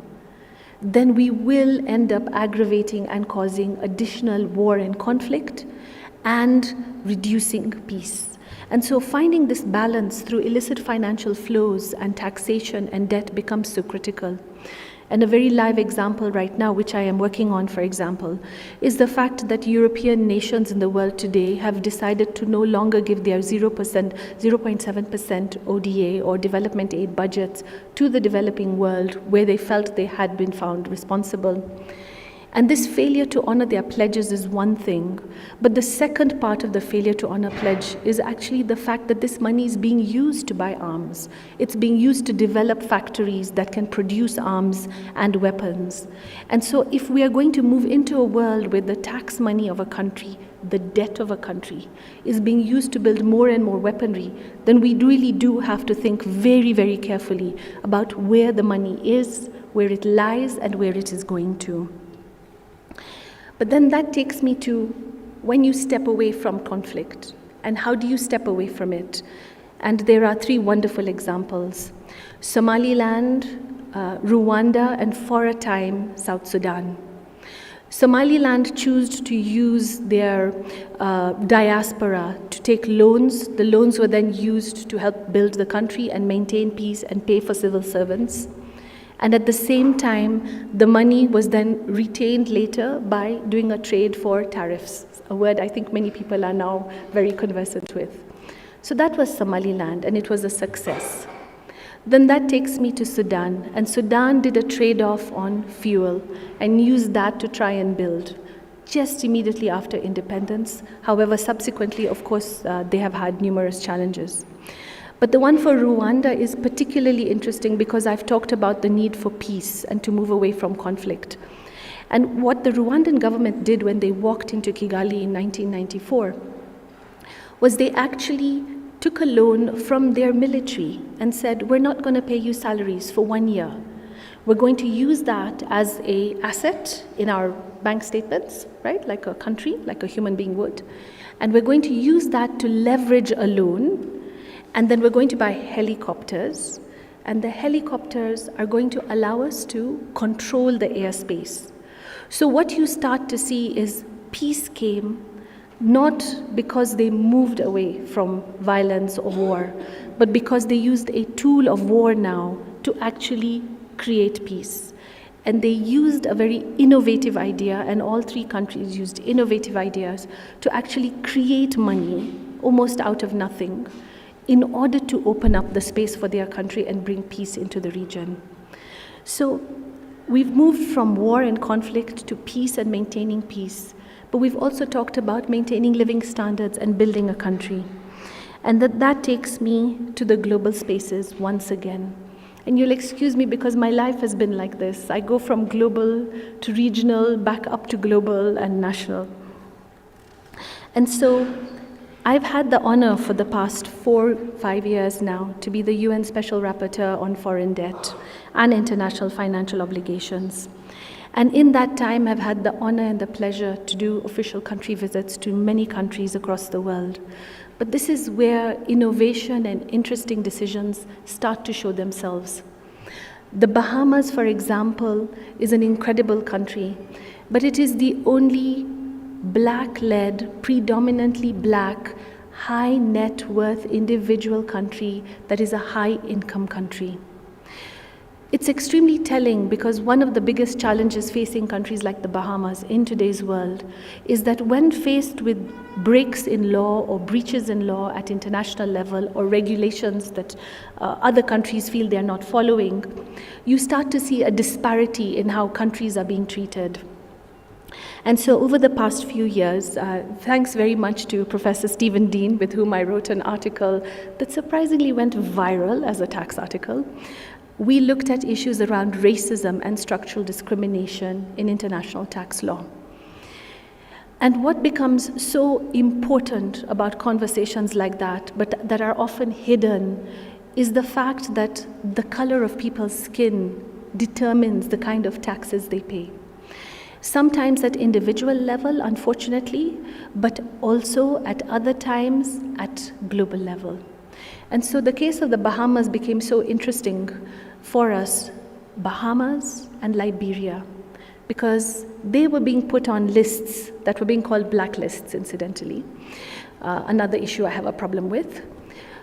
then we will end up aggravating and causing additional war and conflict and reducing peace. And so finding this balance through illicit financial flows and taxation and debt becomes so critical. And a very live example right now, which I am working on, for example, is the fact that European nations in the world today have decided to no longer give their 0.7% ODA or development aid budgets to the developing world, where they felt they had been found responsible. And this failure to honor their pledges is one thing, but the second part of the failure to honor pledge is actually the fact that this money is being used to buy arms. It's being used to develop factories that can produce arms and weapons. And so if we are going to move into a world where the tax money of a country, the debt of a country, is being used to build more and more weaponry, then we really do have to think very, very carefully about where the money is, where it lies, and where it is going to. But then that takes me to when you step away from conflict, and how do you step away from it? And there are three wonderful examples: Somaliland, Rwanda, and for a time, South Sudan. Somaliland chose to use their diaspora to take loans. The loans were then used to help build the country and maintain peace and pay for civil servants. And at the same time, the money was then retained later by doing a trade for tariffs, a word I think many people are now very conversant with. So that was Somaliland, and it was a success. Then that takes me to Sudan, and Sudan did a trade-off on fuel and used that to try and build just immediately after independence. However, subsequently, of course, they have had numerous challenges. But the one for Rwanda is particularly interesting because I've talked about the need for peace and to move away from conflict. And what the Rwandan government did when they walked into Kigali in 1994 was they actually took a loan from their military and said, we're not going to pay you salaries for 1 year. We're going to use that as an asset in our bank statements, right, like a country, like a human being would. And we're going to use that to leverage a loan, and then we're going to buy helicopters, and the helicopters are going to allow us to control the airspace. So what you start to see is peace came not because they moved away from violence or war, but because they used a tool of war now to actually create peace. And they used a very innovative idea, and all three countries used innovative ideas to actually create money almost out of nothing in order to open up the space for their country and bring peace into the region. So we've moved from war and conflict to peace and maintaining peace. But we've also talked about maintaining living standards and building a country. And that takes me to the global spaces once again. And you'll excuse me because my life has been like this. I go from global to regional, back up to global and national. And so I've had the honor for the past 4-5 years now to be the UN Special Rapporteur on Foreign Debt and International Financial Obligations. And in that time, I've had the honor and the pleasure to do official country visits to many countries across the world. But this is where innovation and interesting decisions start to show themselves. The Bahamas, for example, is an incredible country, but it is the only black-led, predominantly black, high net worth individual country that is a high-income country. It's extremely telling because one of the biggest challenges facing countries like the Bahamas in today's world is that when faced with breaks in law or breaches in law at international level or regulations that other countries feel they're not following, you start to see a disparity in how countries are being treated. And so over the past few years, thanks very much to Professor Stephen Dean, with whom I wrote an article that surprisingly went viral as a tax article, we looked at issues around racism and structural discrimination in international tax law. And what becomes so important about conversations like that, but that are often hidden, is the fact that the color of people's skin determines the kind of taxes they pay. Sometimes at individual level, unfortunately, but also at other times at global level. And so the case of the Bahamas became so interesting for us, Bahamas and Liberia, because they were being put on lists that were being called blacklists, incidentally. Another issue I have a problem with.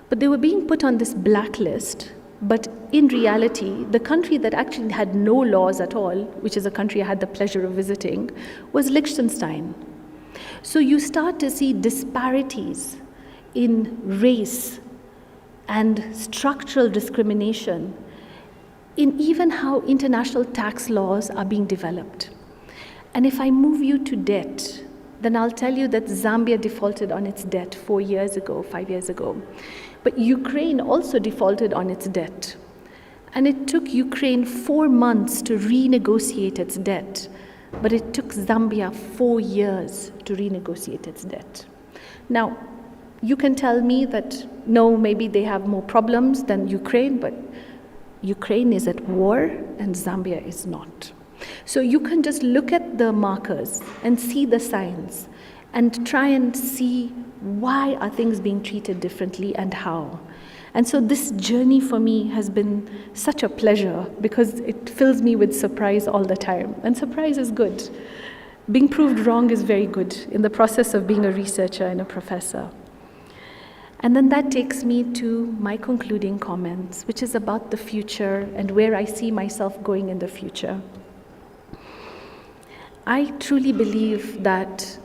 But they were being put on this blacklist, but in reality, the country that actually had no laws at all, which is a country I had the pleasure of visiting, was Liechtenstein. So you start to see disparities in race and structural discrimination in even how international tax laws are being developed. And if I move you to debt, then I'll tell you that Zambia defaulted on its debt 4 years ago, 5 years ago. But Ukraine also defaulted on its debt. And it took Ukraine 4 months to renegotiate its debt, but it took Zambia 4 years to renegotiate its debt. Now, you can tell me that, no, maybe they have more problems than Ukraine, but Ukraine is at war and Zambia is not. So you can just look at the markers and see the signs and try and see why are things being treated differently and how. And so this journey for me has been such a pleasure because it fills me with surprise all the time. And surprise is good. Being proved wrong is very good in the process of being a researcher and a professor. And then that takes me to my concluding comments, which is about the future and where I see myself going in the future. I truly believe that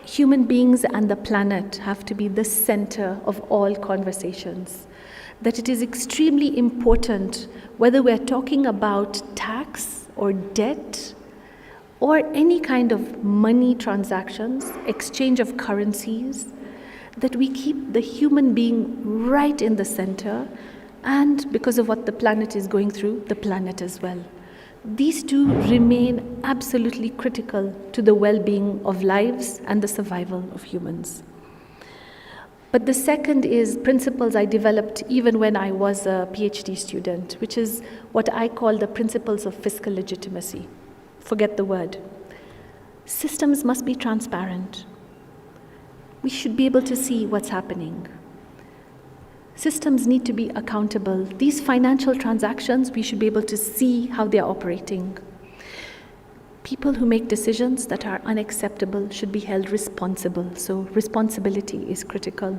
human beings and the planet have to be the center of all conversations. That it is extremely important, whether we're talking about tax or debt or any kind of money transactions, exchange of currencies, that we keep the human being right in the center, and because of what the planet is going through, the planet as well. These two remain absolutely critical to the well-being of lives and the survival of humans. But the second is principles I developed even when I was a PhD student, which is what I call the principles of fiscal legitimacy. Forget the word. Systems must be transparent. We should be able to see what's happening. Systems need to be accountable. These financial transactions, we should be able to see how they're operating. People who make decisions that are unacceptable should be held responsible. So responsibility is critical.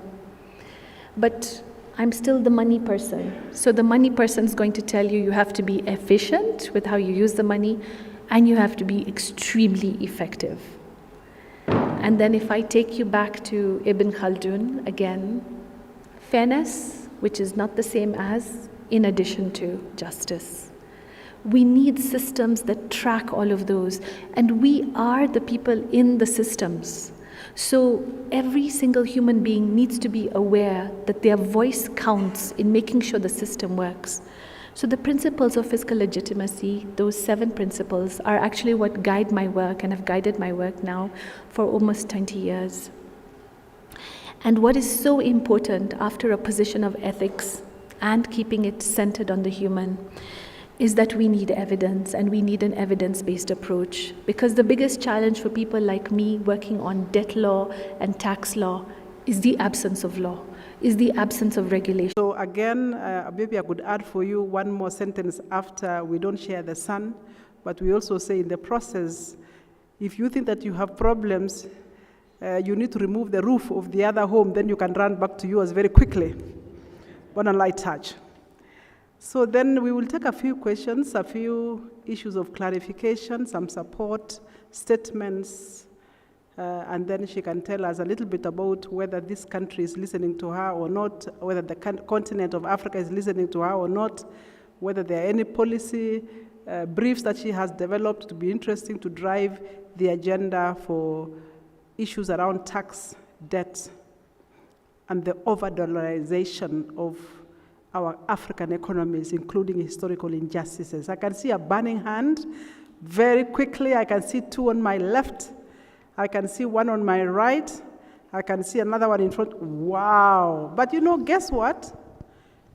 But I'm still the money person. So the money person is going to tell you have to be efficient with how you use the money, and you have to be extremely effective. And then if I take you back to Ibn Khaldun again, fairness, which is not the same as in addition to justice. We need systems that track all of those, and we are the people in the systems. So every single human being needs to be aware that their voice counts in making sure the system works. So the principles of fiscal legitimacy, those 7 principles, are actually what guide my work and have guided my work now for almost 20 years. And what is so important after a position of ethics and keeping it centered on the human is that we need evidence, and we need an evidence-based approach. Because the biggest challenge for people like me working on debt law and tax law is the absence of law, is the absence of regulation. So again, maybe I could add for you one more sentence after: we don't share the sun, but we also say in the process, if you think that you have problems, you need to remove the roof of the other home, then you can run back to yours very quickly. On a light touch. So then we will take a few questions, a few issues of clarification, some support statements, and then she can tell us a little bit about whether this country is listening to her or not, whether the continent of Africa is listening to her or not, whether there are any policy briefs that she has developed to be interesting to drive the agenda for issues around tax, debt, and the over-dollarization of our African economies, including historical injustices. I can see a burning hand very quickly. I can see 2 on my left. I can see 1 on my right. I can see another one in front. Wow. But you know, guess what?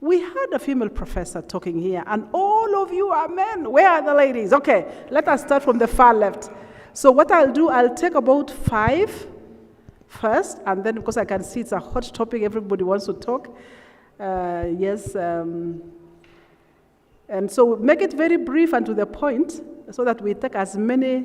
We had a female professor talking here, and all of you are men. Where are the ladies? Okay, let us start from the far left. So what I'll do, I'll take about 5 first, and then because I can see it's a hot topic, everybody wants to talk. And so make it very brief and to the point so that we take as many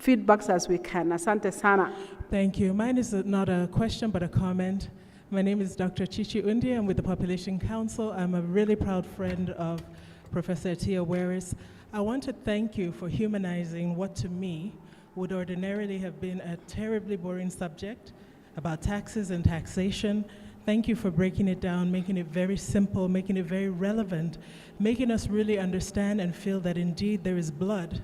feedbacks as we can. Asante sana. Thank you. Mine is not a question, but a comment. My name is Dr. Chichi Undi. I'm with the Population Council. I'm a really proud friend of Professor ATTIYA WARIS. I want to thank you for humanizing what to me would ordinarily have been a terribly boring subject about taxes and taxation. Thank you for breaking it down, making it very simple, making it very relevant, making us really understand and feel that indeed there is blood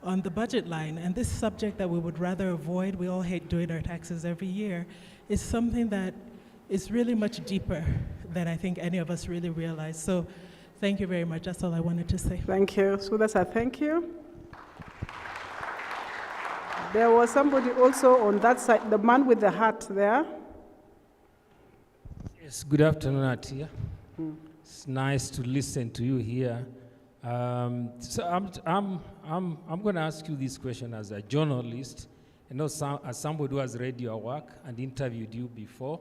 on the budget line. And this subject that we would rather avoid, we all hate doing our taxes every year, is something that is really much deeper than I think any of us really realize. So thank you very much. That's all I wanted to say. Thank you. Sudasa, thank you. There was somebody also on that side, the man with the hat there. Yes, good afternoon, ATTIYA. It's nice to listen to you here. So I'm going to ask you this question as a journalist, and also as somebody who has read your work and interviewed you before.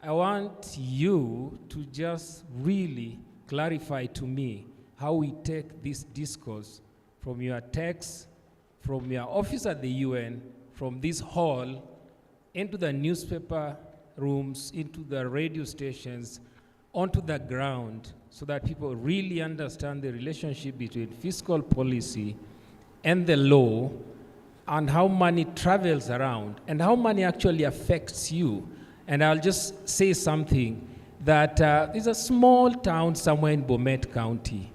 I want you to just really clarify to me how we take this discourse from your text, from your office at the UN, from this hall into the newspaper rooms, into the radio stations, onto the ground, so that people really understand the relationship between fiscal policy and the law, and how money travels around, and how money actually affects you. And I'll just say something, that there's a small town somewhere in Bomet County,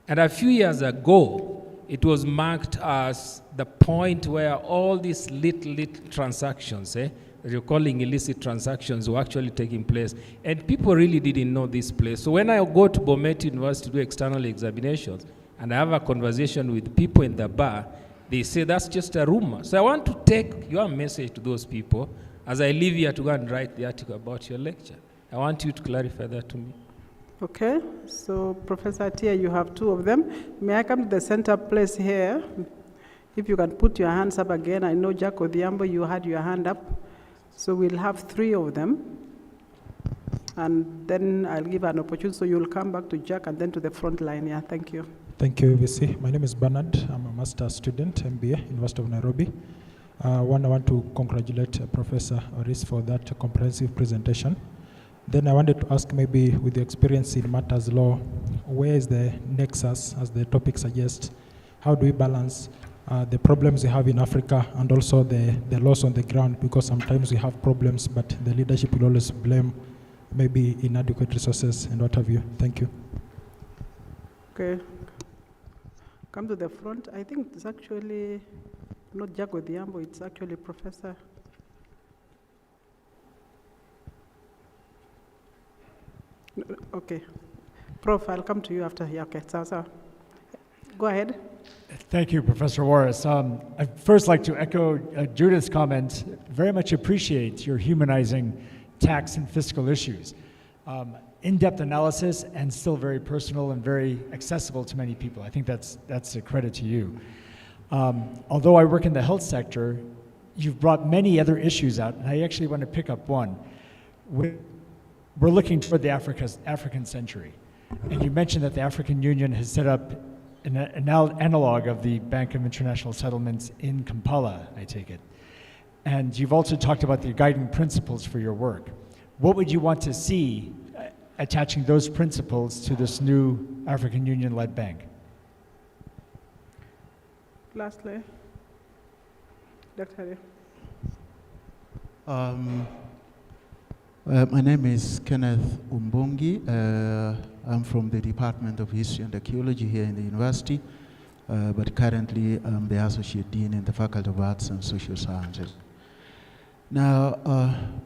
and a few years ago, it was marked as the point where all these little transactions, that you're calling illicit transactions, were actually taking place. And people really didn't know this place. So when I go to Bomet University to do external examinations, and I have a conversation with people in the bar, they say that's just a rumor. So I want to take your message to those people as I leave here to go and write the article about your lecture. I want you to clarify that to me. Okay, so Professor ATTIYA, you have two of them. May I come to the center place here? If you can put your hands up again. I know Jack Odhiambo, you had your hand up. So we'll have three of them. And then I'll give an opportunity, so you'll come back to Jack and then to the front line. Yeah, thank you. Thank you, VC. My name is Bernard. I'm a master's student, MBA, University of Nairobi. I want to congratulate Professor Waris for that comprehensive presentation. Then I wanted to ask, maybe with the experience in matters law, where is the nexus, as the topic suggests? How do we balance the problems we have in Africa and also the laws on the ground? Because sometimes we have problems, but the leadership will always blame maybe inadequate resources and what have you. Thank you. Okay. Come to the front. I think it's actually not Jack Odhiambo, it's actually Professor. Okay. Prof, I'll come to you after. Yeah, okay, so. Go ahead. Thank you, Professor Waris. I'd first like to echo Judith's comment. Very much appreciate your humanizing tax and fiscal issues. In-depth analysis and still very personal and very accessible to many people. I think that's a credit to you. Although I work in the health sector, you've brought many other issues out, and I actually want to pick up one. We're looking toward the African century. And you mentioned that the African Union has set up an analog of the Bank of International Settlements in Kampala, I take it. And you've also talked about the guiding principles for your work. What would you want to see attaching those principles to this new African Union-led bank? Lastly, Dr. My name is Kenneth Umbongi. I'm from the Department of History and Archaeology here in the university, but currently I'm the Associate Dean in the Faculty of Arts and Social Sciences. Now,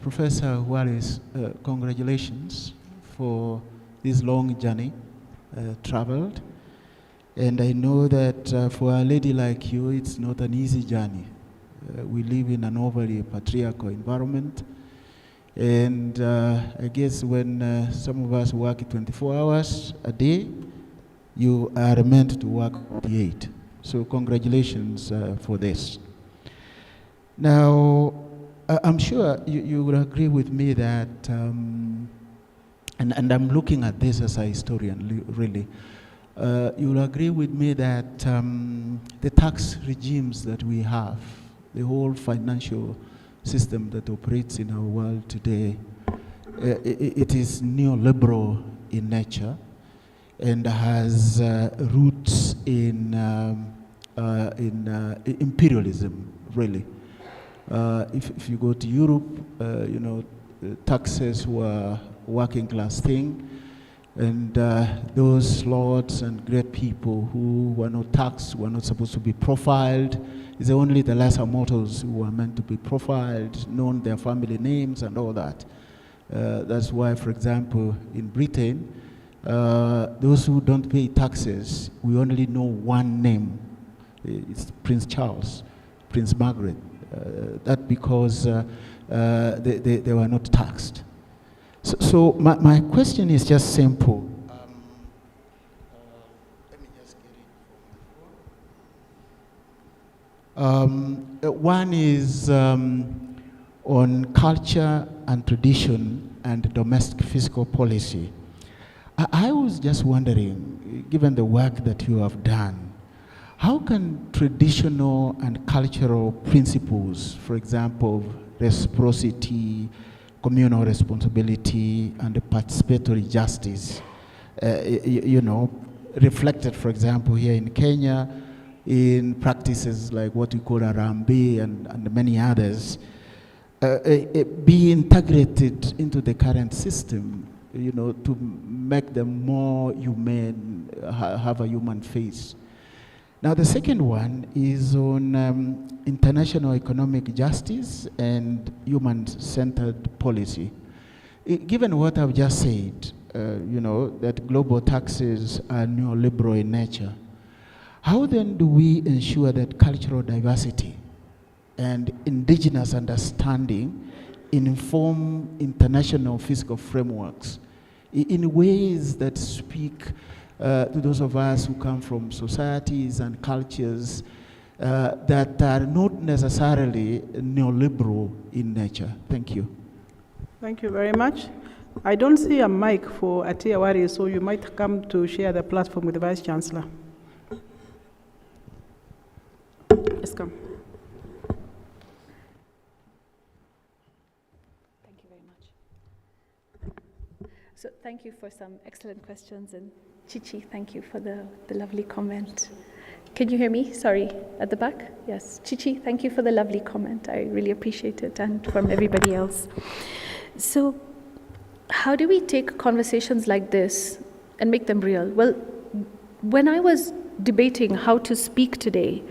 Professor Waris, congratulations for this long journey traveled. And I know that for a lady like you, it's not an easy journey. We live in an overly patriarchal environment. And I guess when some of us work 24 hours a day, you are meant to work 48. So congratulations for this. Now, I'm sure you will agree with me that, and I'm looking at this as a historian, really, you will agree with me that the tax regimes that we have, the whole financial system that operates in our world today, it is neoliberal in nature and has roots in imperialism, really. If you go to Europe, you know, taxes were a working class thing, and those lords and great people who were not taxed, were not supposed to be profiled. It's only the lesser mortals who were meant to be profiled, known their family names and all that. That's why, for example, in Britain, those who don't pay taxes, we only know one name. It's Prince Charles, Prince Margaret. That because they were not taxed. So my question is just simple. Let me just get it. One is on culture and tradition and domestic fiscal policy. I was just wondering, given the work that you have done, how can traditional and cultural principles, for example, reciprocity, communal responsibility, and participatory justice, reflected, for example, here in Kenya, in practices like what we call Arambe and many others, be integrated into the current system, to make them more humane, have a human face. Now, the second one is on international economic justice and human-centered policy. Given what I've just said, that global taxes are neoliberal in nature, how then do we ensure that cultural diversity and indigenous understanding inform international fiscal frameworks in ways that speak to those of us who come from societies and cultures that are not necessarily neoliberal in nature? Thank you. Thank you very much. I don't see a mic for ATTIYA WARIS, so you might come to share the platform with the Vice Chancellor. Yes, come. Thank you very much. So thank you for some excellent questions, and Chichi, thank you for the lovely comment. Can you hear me? Sorry, at the back? Yes. Chichi, thank you for the lovely comment. I really appreciate it, and from everybody else. So how do we take conversations like this and make them real? Well, when I was debating how to speak today,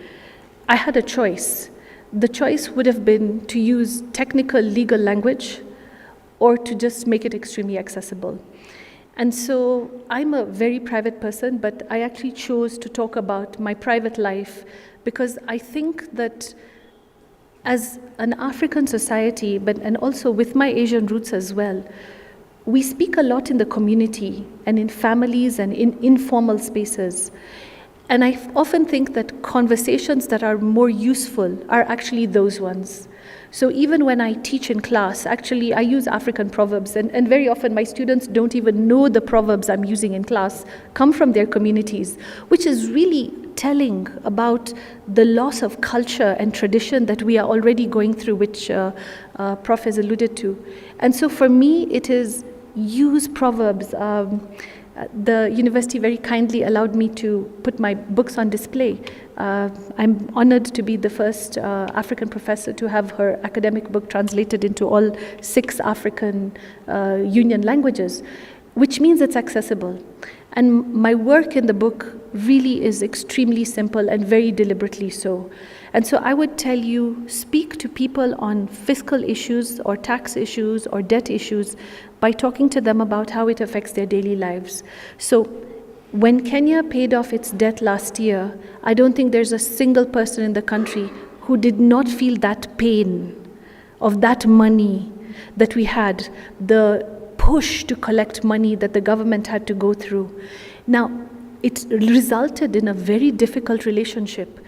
I had a choice. The choice would have been to use technical legal language or to just make it extremely accessible. And so I'm a very private person, but I actually chose to talk about my private life because I think that as an African society, and also with my Asian roots as well, we speak a lot in the community and in families and in informal spaces. And I often think that conversations that are more useful are actually those ones. So even when I teach in class, actually I use African proverbs, and very often my students don't even know the proverbs I'm using in class come from their communities, which is really telling about the loss of culture and tradition that we are already going through, which Prof has alluded to. And so for me, it is use proverbs. The university very kindly allowed me to put my books on display. I'm honored to be the first African professor to have her academic book translated into all 6 African Union languages, which means it's accessible. And my work in the book really is extremely simple and very deliberately so. And so I would tell you, speak to people on fiscal issues or tax issues or debt issues by talking to them about how it affects their daily lives. So when Kenya paid off its debt last year, I don't think there's a single person in the country who did not feel that pain of that money that we had, the push to collect money that the government had to go through. Now, it resulted in a very difficult relationship.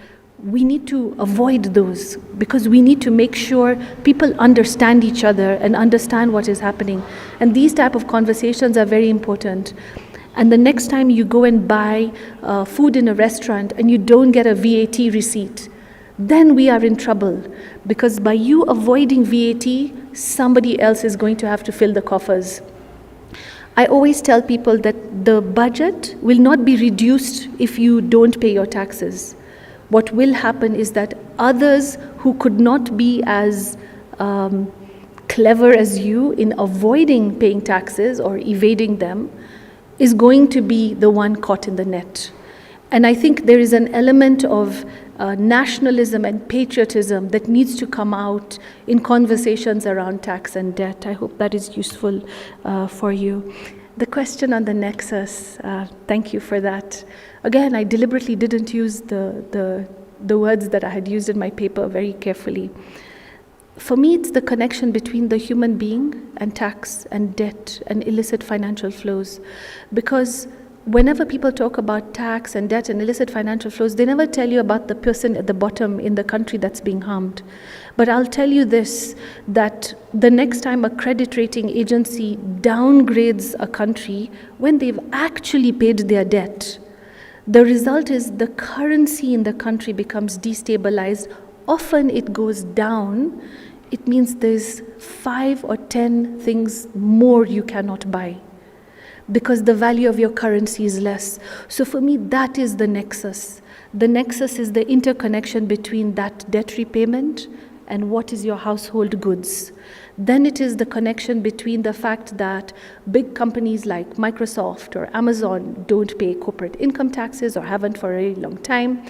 We need to avoid those because we need to make sure people understand each other and understand what is happening. And these type of conversations are very important. And the next time you go and buy food in a restaurant and you don't get a VAT receipt, then we are in trouble, because by you avoiding VAT, somebody else is going to have to fill the coffers. I always tell people that the budget will not be reduced if you don't pay your taxes. What will happen is that others who could not be as clever as you in avoiding paying taxes or evading them is going to be the one caught in the net. And I think there is an element of nationalism and patriotism that needs to come out in conversations around tax and debt. I hope that is useful for you. The question on the nexus, thank you for that. Again, I deliberately didn't use the words that I had used in my paper very carefully. For me, it's the connection between the human being and tax and debt and illicit financial flows. Because whenever people talk about tax and debt and illicit financial flows, they never tell you about the person at the bottom in the country that's being harmed. But I'll tell you this, that the next time a credit rating agency downgrades a country when they've actually paid their debt, The result is the currency in the country becomes destabilized. Often it goes down. It means there's 5 or 10 things more you cannot buy because the value of your currency is less. So for me, that is the nexus. The nexus is the interconnection between that debt repayment and what is your household goods. Then it is the connection between the fact that big companies like Microsoft or Amazon don't pay corporate income taxes or haven't for a very long time.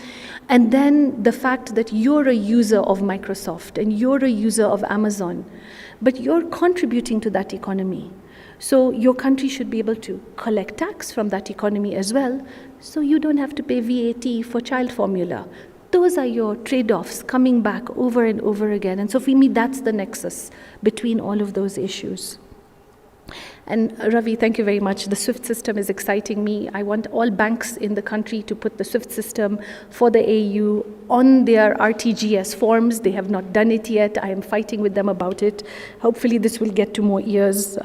And then the fact that you're a user of Microsoft and you're a user of Amazon, but you're contributing to that economy. So your country should be able to collect tax from that economy as well, so you don't have to pay VAT for child formula. Those are your trade-offs coming back over and over again. And so for me, that's the nexus between all of those issues. And Ravi, thank you very much. The SWIFT system is exciting me. I want all banks in the country to put the SWIFT system for the AU on their RTGS forms. They have not done it yet. I am fighting with them about it. Hopefully this will get to more ears.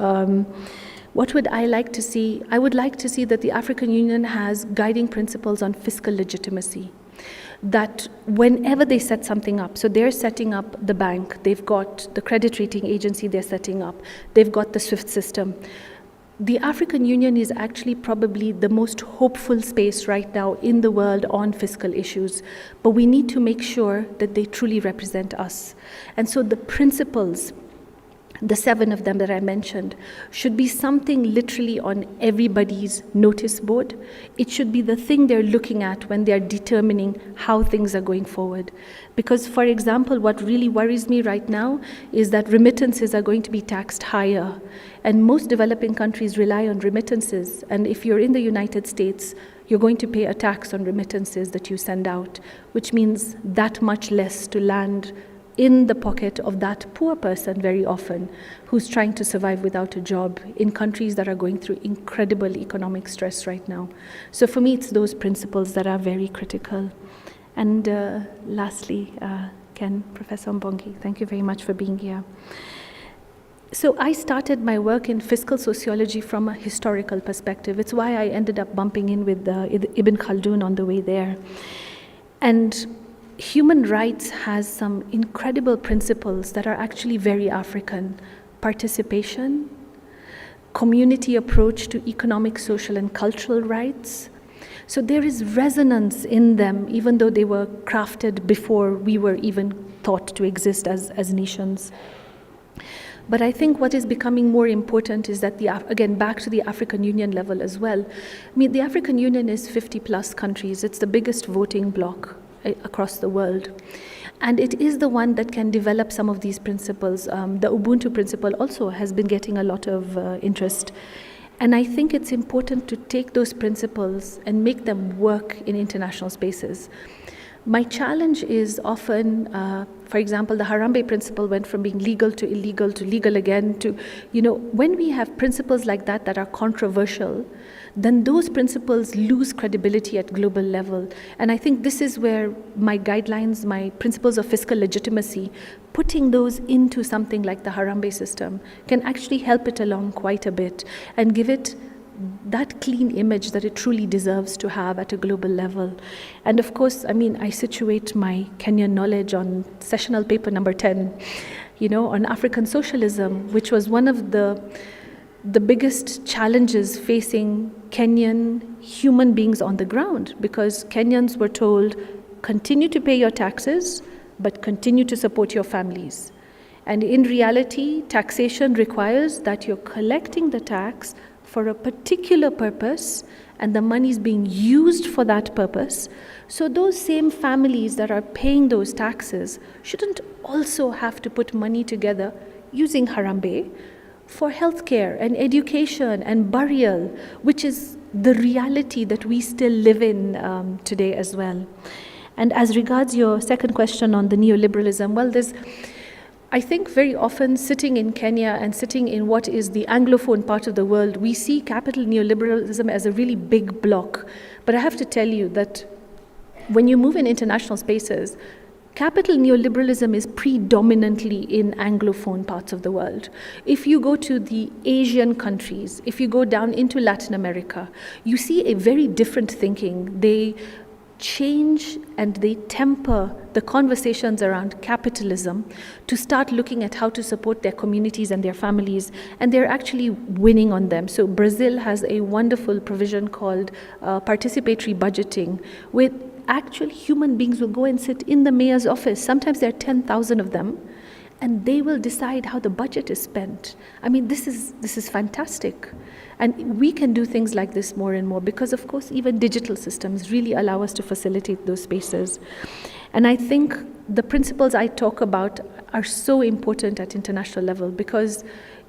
What would I like to see? I would like to see that the African Union has guiding principles on fiscal legitimacy. That whenever they set something up, so they're setting up the bank, they've got the credit rating agency they're setting up, they've got the SWIFT system. The African Union is actually probably the most hopeful space right now in the world on fiscal issues, but we need to make sure that they truly represent us. And so the principles, the 7 of them that I mentioned, should be something literally on everybody's notice board. It should be the thing they're looking at when they're determining how things are going forward. Because, for example, what really worries me right now is that remittances are going to be taxed higher. And most developing countries rely on remittances. And if you're in the United States, you're going to pay a tax on remittances that you send out, which means that much less to land in the pocket of that poor person very often who's trying to survive without a job in countries that are going through incredible economic stress right now. So for me, it's those principles that are very critical. And lastly, Ken, Professor Mbongi, thank you very much for being here. So I started my work in fiscal sociology from a historical perspective. It's why I ended up bumping in with Ibn Khaldun on the way there. And human rights has some incredible principles that are actually very African. Participation, community approach to economic, social, and cultural rights. So there is resonance in them, even though they were crafted before we were even thought to exist as nations. But I think what is becoming more important is that, again, back to the African Union level as well. I mean, the African Union is 50+ countries. It's the biggest voting bloc across the world. And it is the one that can develop some of these principles. The Ubuntu principle also has been getting a lot of interest. And I think it's important to take those principles and make them work in international spaces. My challenge is often, for example, the Harambe principle went from being legal to legal again to, when we have principles like that that are controversial, then those principles lose credibility at global level. And I think this is where my guidelines, my principles of fiscal legitimacy, putting those into something like the Harambe system can actually help it along quite a bit and give it that clean image that it truly deserves to have at a global level. And of course, I situate my Kenyan knowledge on sessional paper number 10, on African socialism, which was one of the biggest challenges facing Kenyan human beings on the ground, because Kenyans were told, continue to pay your taxes, but continue to support your families. And in reality, taxation requires that you're collecting the tax for a particular purpose, and the money is being used for that purpose. So those same families that are paying those taxes shouldn't also have to put money together using Harambe for healthcare and education and burial, which is the reality that we still live in today as well. And as regards your second question on the neoliberalism, well, I think very often sitting in Kenya and sitting in what is the Anglophone part of the world, we see capital neoliberalism as a really big block. But I have to tell you that when you move in international spaces, Capital neoliberalism is predominantly in Anglophone parts of the world. If you go to the Asian countries, if you go down into Latin America, you see a very different thinking. They change and they temper the conversations around capitalism to start looking at how to support their communities and their families, and they're actually winning on them. So Brazil has a wonderful provision called participatory budgeting, where actual human beings will go and sit in the mayor's office. Sometimes there are 10,000 of them, and they will decide how the budget is spent. I mean, this is fantastic. And we can do things like this more and more because, of course, even digital systems really allow us to facilitate those spaces. And I think the principles I talk about are so important at international level, because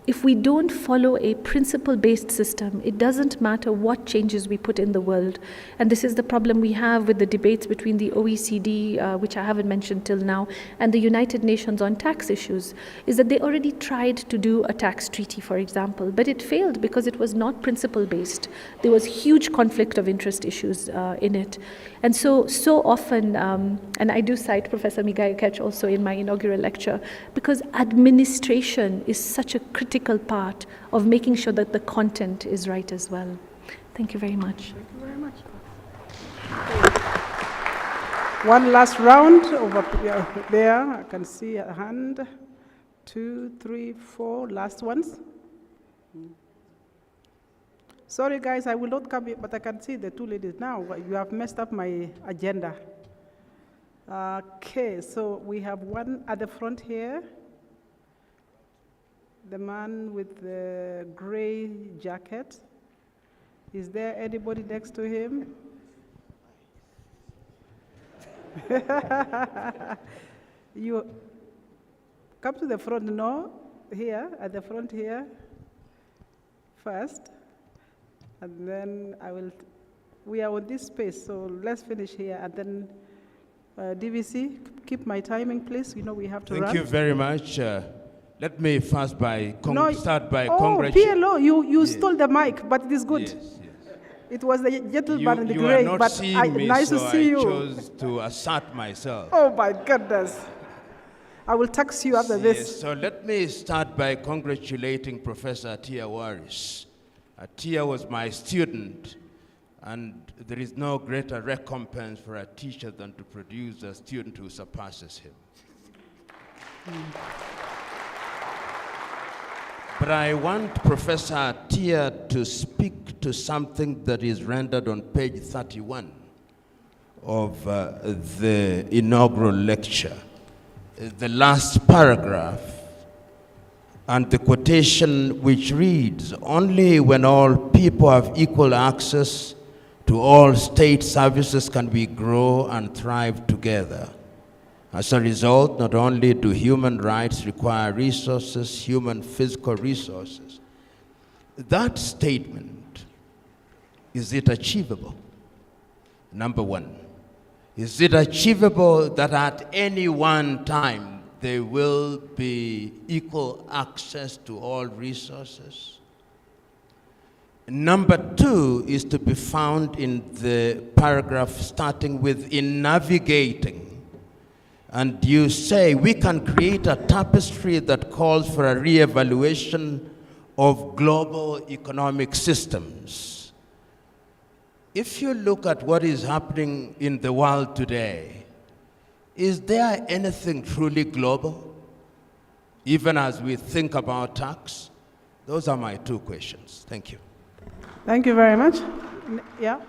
if we don't follow a principle-based system, it doesn't matter what changes we put in the world. And this is the problem we have with the debates between the OECD, which I haven't mentioned till now, and the United Nations on tax issues, is that they already tried to do a tax treaty, for example, but it failed because it was not principle-based. There was huge conflict of interest issues in it. And so often, and I do cite Professor Migai Ketch also in my inaugural lecture, because administration is such a critical part of making sure that the content is right as well. Thank you very much. Thank you very much. One last round over there. I can see a hand. 2, 3, 4. Last ones. Sorry, guys, I will not come here, but I can see the two ladies now. You have messed up my agenda. Okay, so we have one at the front here. The man with the gray jacket. Is there anybody next to him? You come to the front, no? Here, at the front here, first. And then we are on this space, so let's finish here. And then DVC, keep my timing, please. You know we have to run. Thank you very much. Let me first start by congratulating. PLO, you stole the mic, but it is good. Yes. It was the gentleman in the you gray, are not but seeing me, nice so to see you. I chose to assert myself. Oh my goodness. I will text you after this. So let me start by congratulating Professor ATTIYA WARIS. ATTIYA was my student, and there is no greater recompense for a teacher than to produce a student who surpasses him. But I want Professor ATTIYA to speak to something that is rendered on page 31 of the inaugural lecture. The last paragraph and the quotation which reads, "Only when all people have equal access to all state services can we grow and thrive together. As a result, not only do human rights require resources, human physical resources." That statement, is it achievable? Number one, is it achievable that at any one time there will be equal access to all resources? Number two is to be found in the paragraph starting with "in navigating." And you say we can create a tapestry that calls for a re-evaluation of global economic systems. If you look at what is happening in the world today, is there anything truly global, even as we think about tax? Those are my two questions. Thank you. Thank you very much. Yeah.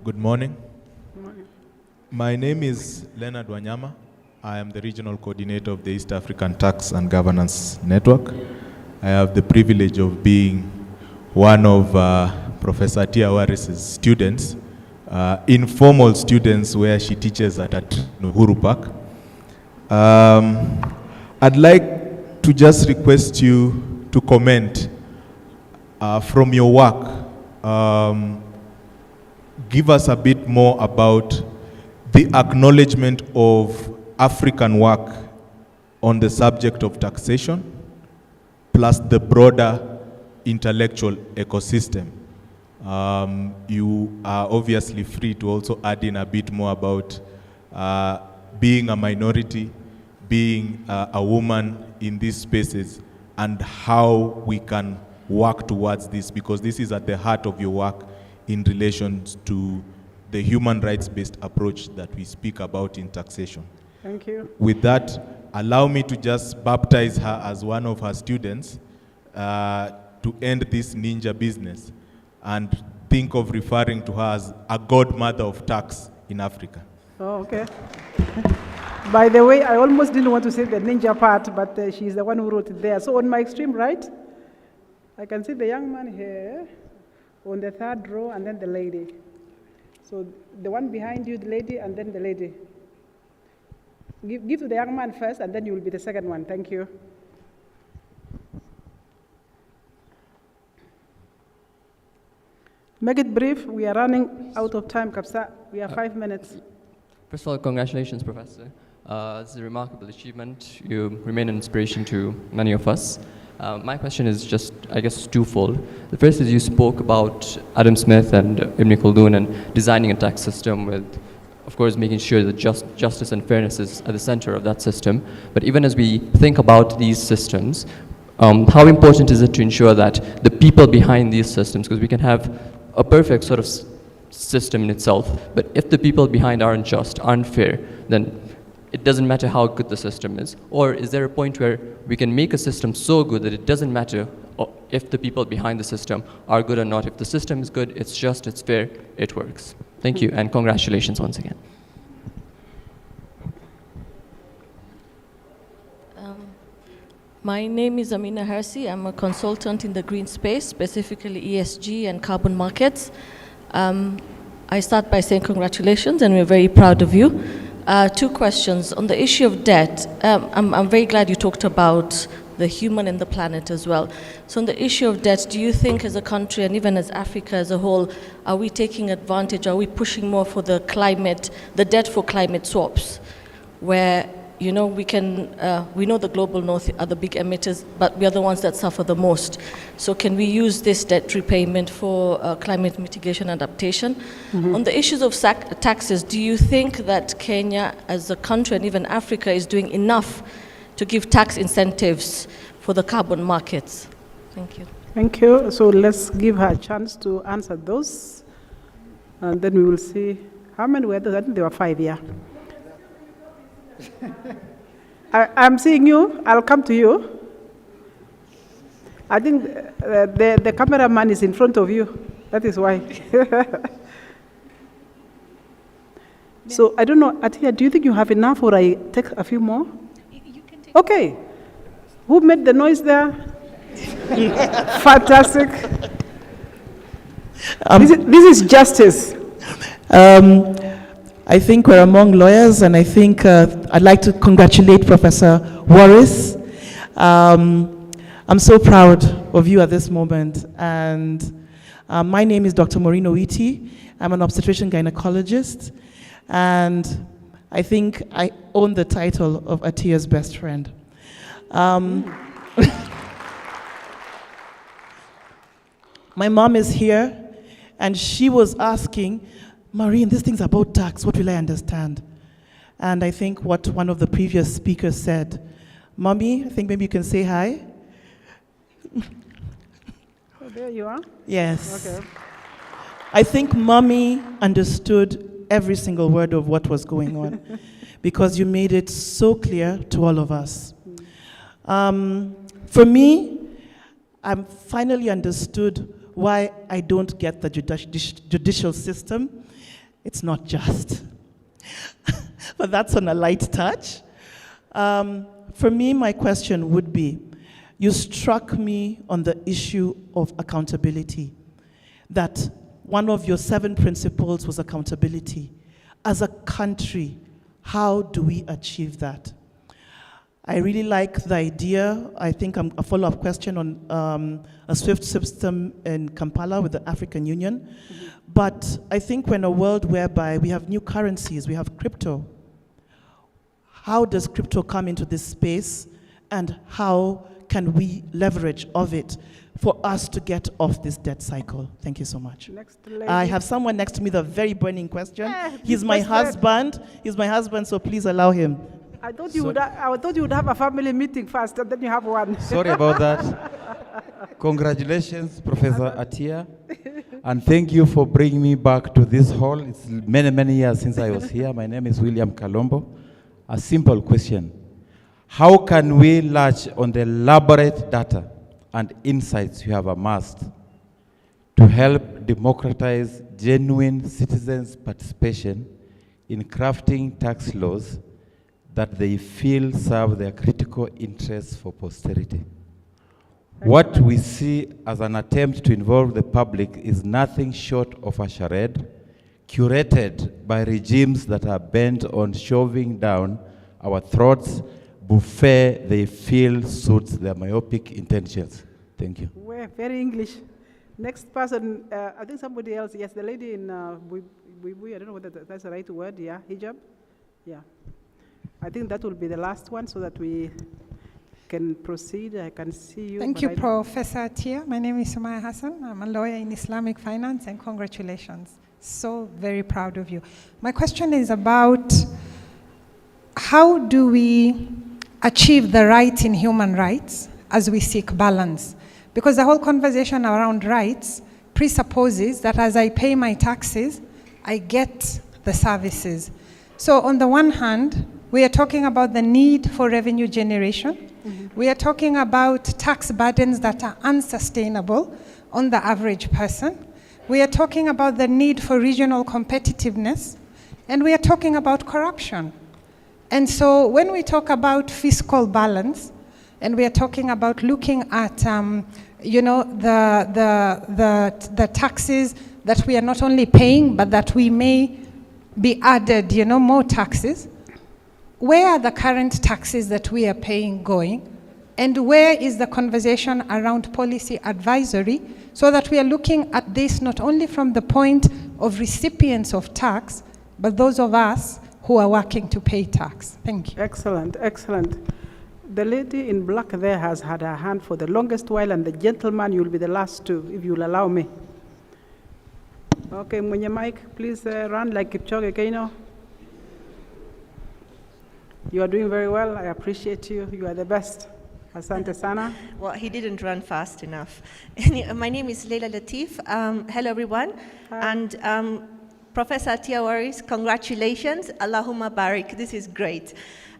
Good morning. Good morning. My name is Leonard Wanyama. I am the regional coordinator of the East African Tax and Governance Network. I have the privilege of being one of Professor ATTIYA WARIS's students, informal students where she teaches at Uhuru Park. I'd like to just request you to comment from your work. Give us a bit more about the acknowledgement of African work on the subject of taxation, plus the broader intellectual ecosystem. You are obviously free to also add in a bit more about being a minority, being a woman in these spaces, and how we can work towards this, because this is at the heart of your work in relation to the human rights-based approach that we speak about in taxation. Thank you. With that, allow me to just baptize her as one of her students to end this ninja business and think of referring to her as a godmother of tax in Africa. Oh, okay. By the way, I almost didn't want to say the ninja part, but she's the one who wrote it there. So on my extreme right, I can see the young man here on the third row, and then the lady. So the one behind you, the lady, and then the lady. Give to the young man first, and then you will be the second one. Thank you. Make it brief. We are running out of time, Kapsa. We have 5 minutes. First of all, congratulations, Professor. It's a remarkable achievement. You remain an inspiration to many of us. My question is just, I guess, twofold. The first is you spoke about Adam Smith and Ibn Khaldun and designing a tax system with, of course, making sure that justice and fairness is at the center of that system. But even as we think about these systems, how important is it to ensure that the people behind these systems, because we can have a perfect sort of system in itself, but if the people behind aren't just, aren't fair, then it doesn't matter how good the system is. Or is there a point where we can make a system so good that it doesn't matter if the people behind the system are good or not? If the system is good, it's just, it's fair, it works. Thank you, and congratulations once again. My name is Amina Hersi. I'm a consultant in the green space, specifically ESG and carbon markets. I start by saying congratulations, and we're very proud of you. 2 questions. On the issue of debt, I'm very glad you talked about the human and the planet as well. So on the issue of debt, do you think as a country and even as Africa as a whole, are we taking advantage, are we pushing more for the climate, the debt for climate swaps, where you know, we know the global north are the big emitters, but we are the ones that suffer the most. So can we use this debt repayment for climate mitigation adaptation? Mm-hmm. On the issues of taxes, do you think that Kenya as a country and even Africa is doing enough to give tax incentives for the carbon markets? Thank you. Thank you. So let's give her a chance to answer those, and then we will see how many were those. I think there were 5, yeah. I'm seeing you. I'll come to you. I think the cameraman is in front of you. That is why. So I don't know, Attiya, do you think you have enough, or I take a few more? You can take. Okay. Who made the noise there? Fantastic. This is justice. I think we're among lawyers, and I think I'd like to congratulate Professor Waris. I'm so proud of you at this moment. And my name is Dr. Maureen Owiti. I'm an obstetrician gynecologist, and I think I own the title of Attiya's best friend. My mom is here, and she was asking, Maureen, this thing's about tax, what will I understand? And I think what one of the previous speakers said, Mommy, I think maybe you can say hi. Oh, there you are? Yes. Okay. I think Mommy understood every single word of what was going on because you made it so clear to all of us. For me, I've finally understood why I don't get the judicial system. It's not just. But that's on a light touch. For me, my question would be, you struck me on the issue of accountability, that one of your 7 principles was accountability. As a country, how do we achieve that? I really like the idea. I think a follow-up question on a SWIFT system in Kampala with the African Union. Mm-hmm. But I think we're in a world whereby we have new currencies, we have crypto. How does crypto come into this space, and how can we leverage of it for us to get off this debt cycle? Thank you so much. Next lady. I have someone next to me with a very burning question. He's my husband. He's my husband, so please allow him. I thought you would have a family meeting first, and then you have one. Sorry about that. Congratulations, Professor ATTIYA. And thank you for bringing me back to this hall. It's many, many years since I was here. My name is William Kalombo. A simple question. How can we latch on the elaborate data and insights you have amassed to help democratize genuine citizens' participation in crafting tax laws that they feel serve their critical interests for posterity? What we see as an attempt to involve the public is nothing short of a charade curated by regimes that are bent on shoving down our throats buffet they feel suits their myopic intentions. Thank you. We're very English. Next person, I think somebody else. Yes, the lady in I don't know whether that's the right word. Yeah, hijab. Yeah. I think that will be the last one so that we can proceed. I can see you. Thank you, Professor ATTIYA. My name is Sumaya Hassan. I'm a lawyer in Islamic finance, and congratulations. So very proud of you. My question is about how do we achieve the right in human rights as we seek balance? Because the whole conversation around rights presupposes that as I pay my taxes, I get the services. So on the one hand, we are talking about the need for revenue generation. We are talking about tax burdens that are unsustainable on the average person. We are talking about the need for regional competitiveness, and we are talking about corruption. And so when we talk about fiscal balance, and we are talking about looking at the taxes that we are not only paying, but that we may be added, more taxes, where are the current taxes that we are paying going? And where is the conversation around policy advisory so that we are looking at this not only from the point of recipients of tax, but those of us who are working to pay tax? Thank you. Excellent, excellent. The lady in black there has had her hand for the longest while, and the gentleman, you'll be the last two, if you'll allow me. Okay, Mwenye Mike, please run like Kipchoge Keino. You are doing very well. I appreciate you. You are the best. Asante sana. Well, he didn't run fast enough. My name is Leila Latif. Hello, everyone. Hi. And Professor ATTIYA WARIS, congratulations. Allahumma barik. This is great.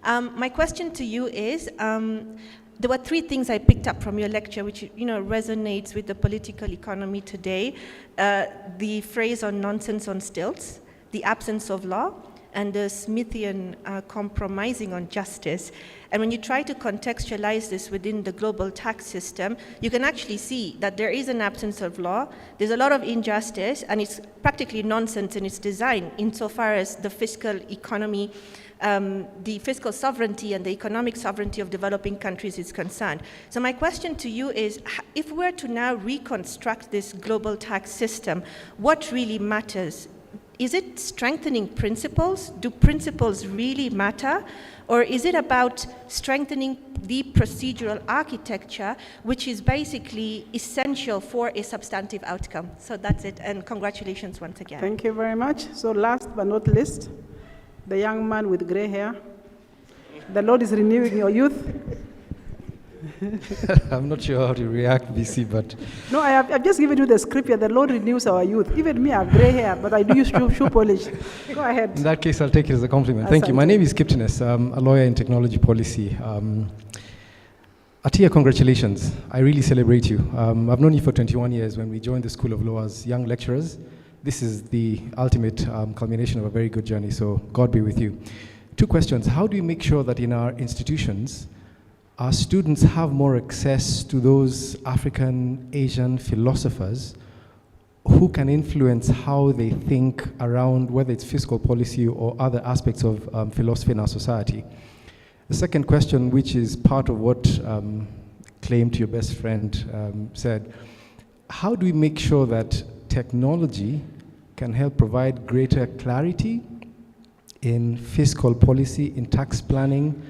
My question to you is, there were three things I picked up from your lecture, which resonates with the political economy today. The phrase on nonsense on stilts, the absence of law, and the Smithian compromising on justice. And when you try to contextualize this within the global tax system, you can actually see that there is an absence of law, there's a lot of injustice, and it's practically nonsense in its design insofar as the fiscal economy, the fiscal sovereignty and the economic sovereignty of developing countries is concerned. So my question to you is, if we're to now reconstruct this global tax system, what really matters? Is it strengthening principles? Do principles really matter? Or is it about strengthening the procedural architecture, which is basically essential for a substantive outcome? So that's it, and congratulations once again. Thank you very much. So last but not least, the young man with gray hair. The Lord is renewing your youth. I'm not sure how to react, BC, but... No, I've just given you the script here. The Lord renews our youth. Even me, I have gray hair, but I do use shoe polish. Go ahead. In that case, I'll take it as a compliment. Thank you. My name is Kiptines. I'm a lawyer in technology policy. ATTIYA, congratulations. I really celebrate you. I've known you for 21 years when we joined the School of Law as young lecturers. This is the ultimate culmination of a very good journey, so God be with you. Two questions. How do you make sure that in our institutions, our students have more access to those African, Asian philosophers who can influence how they think around whether it's fiscal policy or other aspects of philosophy in our society? The second question, which is part of what claim to your best friend said, how do we make sure that technology can help provide greater clarity in fiscal policy, in tax planning,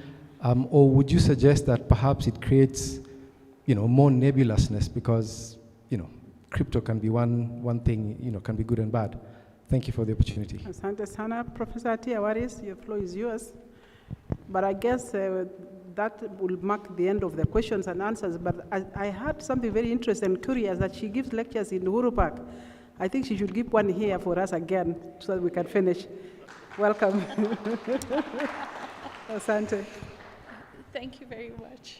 or would you suggest that perhaps it creates more nebulousness, because, crypto can be one thing, can be good and bad. Thank you for the opportunity. Asante sana, Professor ATTIYA WARIS, your floor is yours. But I guess that will mark the end of the questions and answers. But I heard something very interesting and curious, that she gives lectures in Uhuru Park. I think she should give one here for us again, so that we can finish. Welcome. Asante. Thank you very much.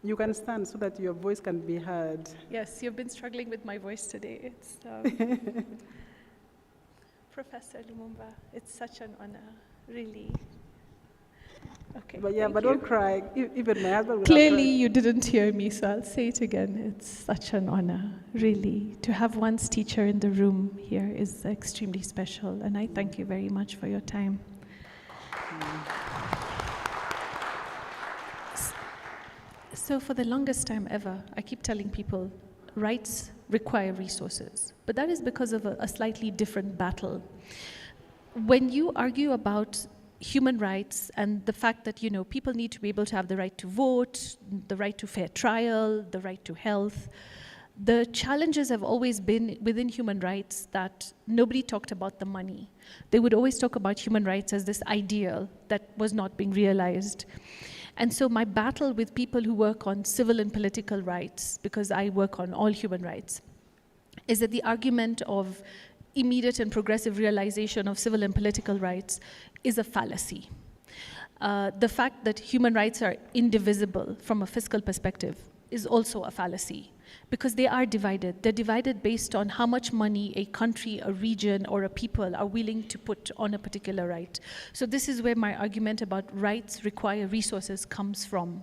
You can stand so that your voice can be heard. Yes, you've been struggling with my voice today. It's Professor Lumumba, it's such an honor, really. Okay. But yeah, but don't cry. Even my husband will Clearly, you didn't hear me, so I'll say it again. It's such an honor, really. To have one's teacher in the room here is extremely special, and I thank you very much for your time. So for the longest time ever, I keep telling people, rights require resources. But that is because of a slightly different battle. When you argue about human rights and the fact that, people need to be able to have the right to vote, the right to fair trial, the right to health, the challenges have always been within human rights that nobody talked about the money. They would always talk about human rights as this ideal that was not being realized. And so my battle with people who work on civil and political rights, because I work on all human rights, is that the argument of immediate and progressive realization of civil and political rights is a fallacy. The fact that human rights are indivisible from a fiscal perspective is also a fallacy, because they are divided. They're divided based on how much money a country, a region, or a people are willing to put on a particular right. So this is where my argument about rights require resources comes from.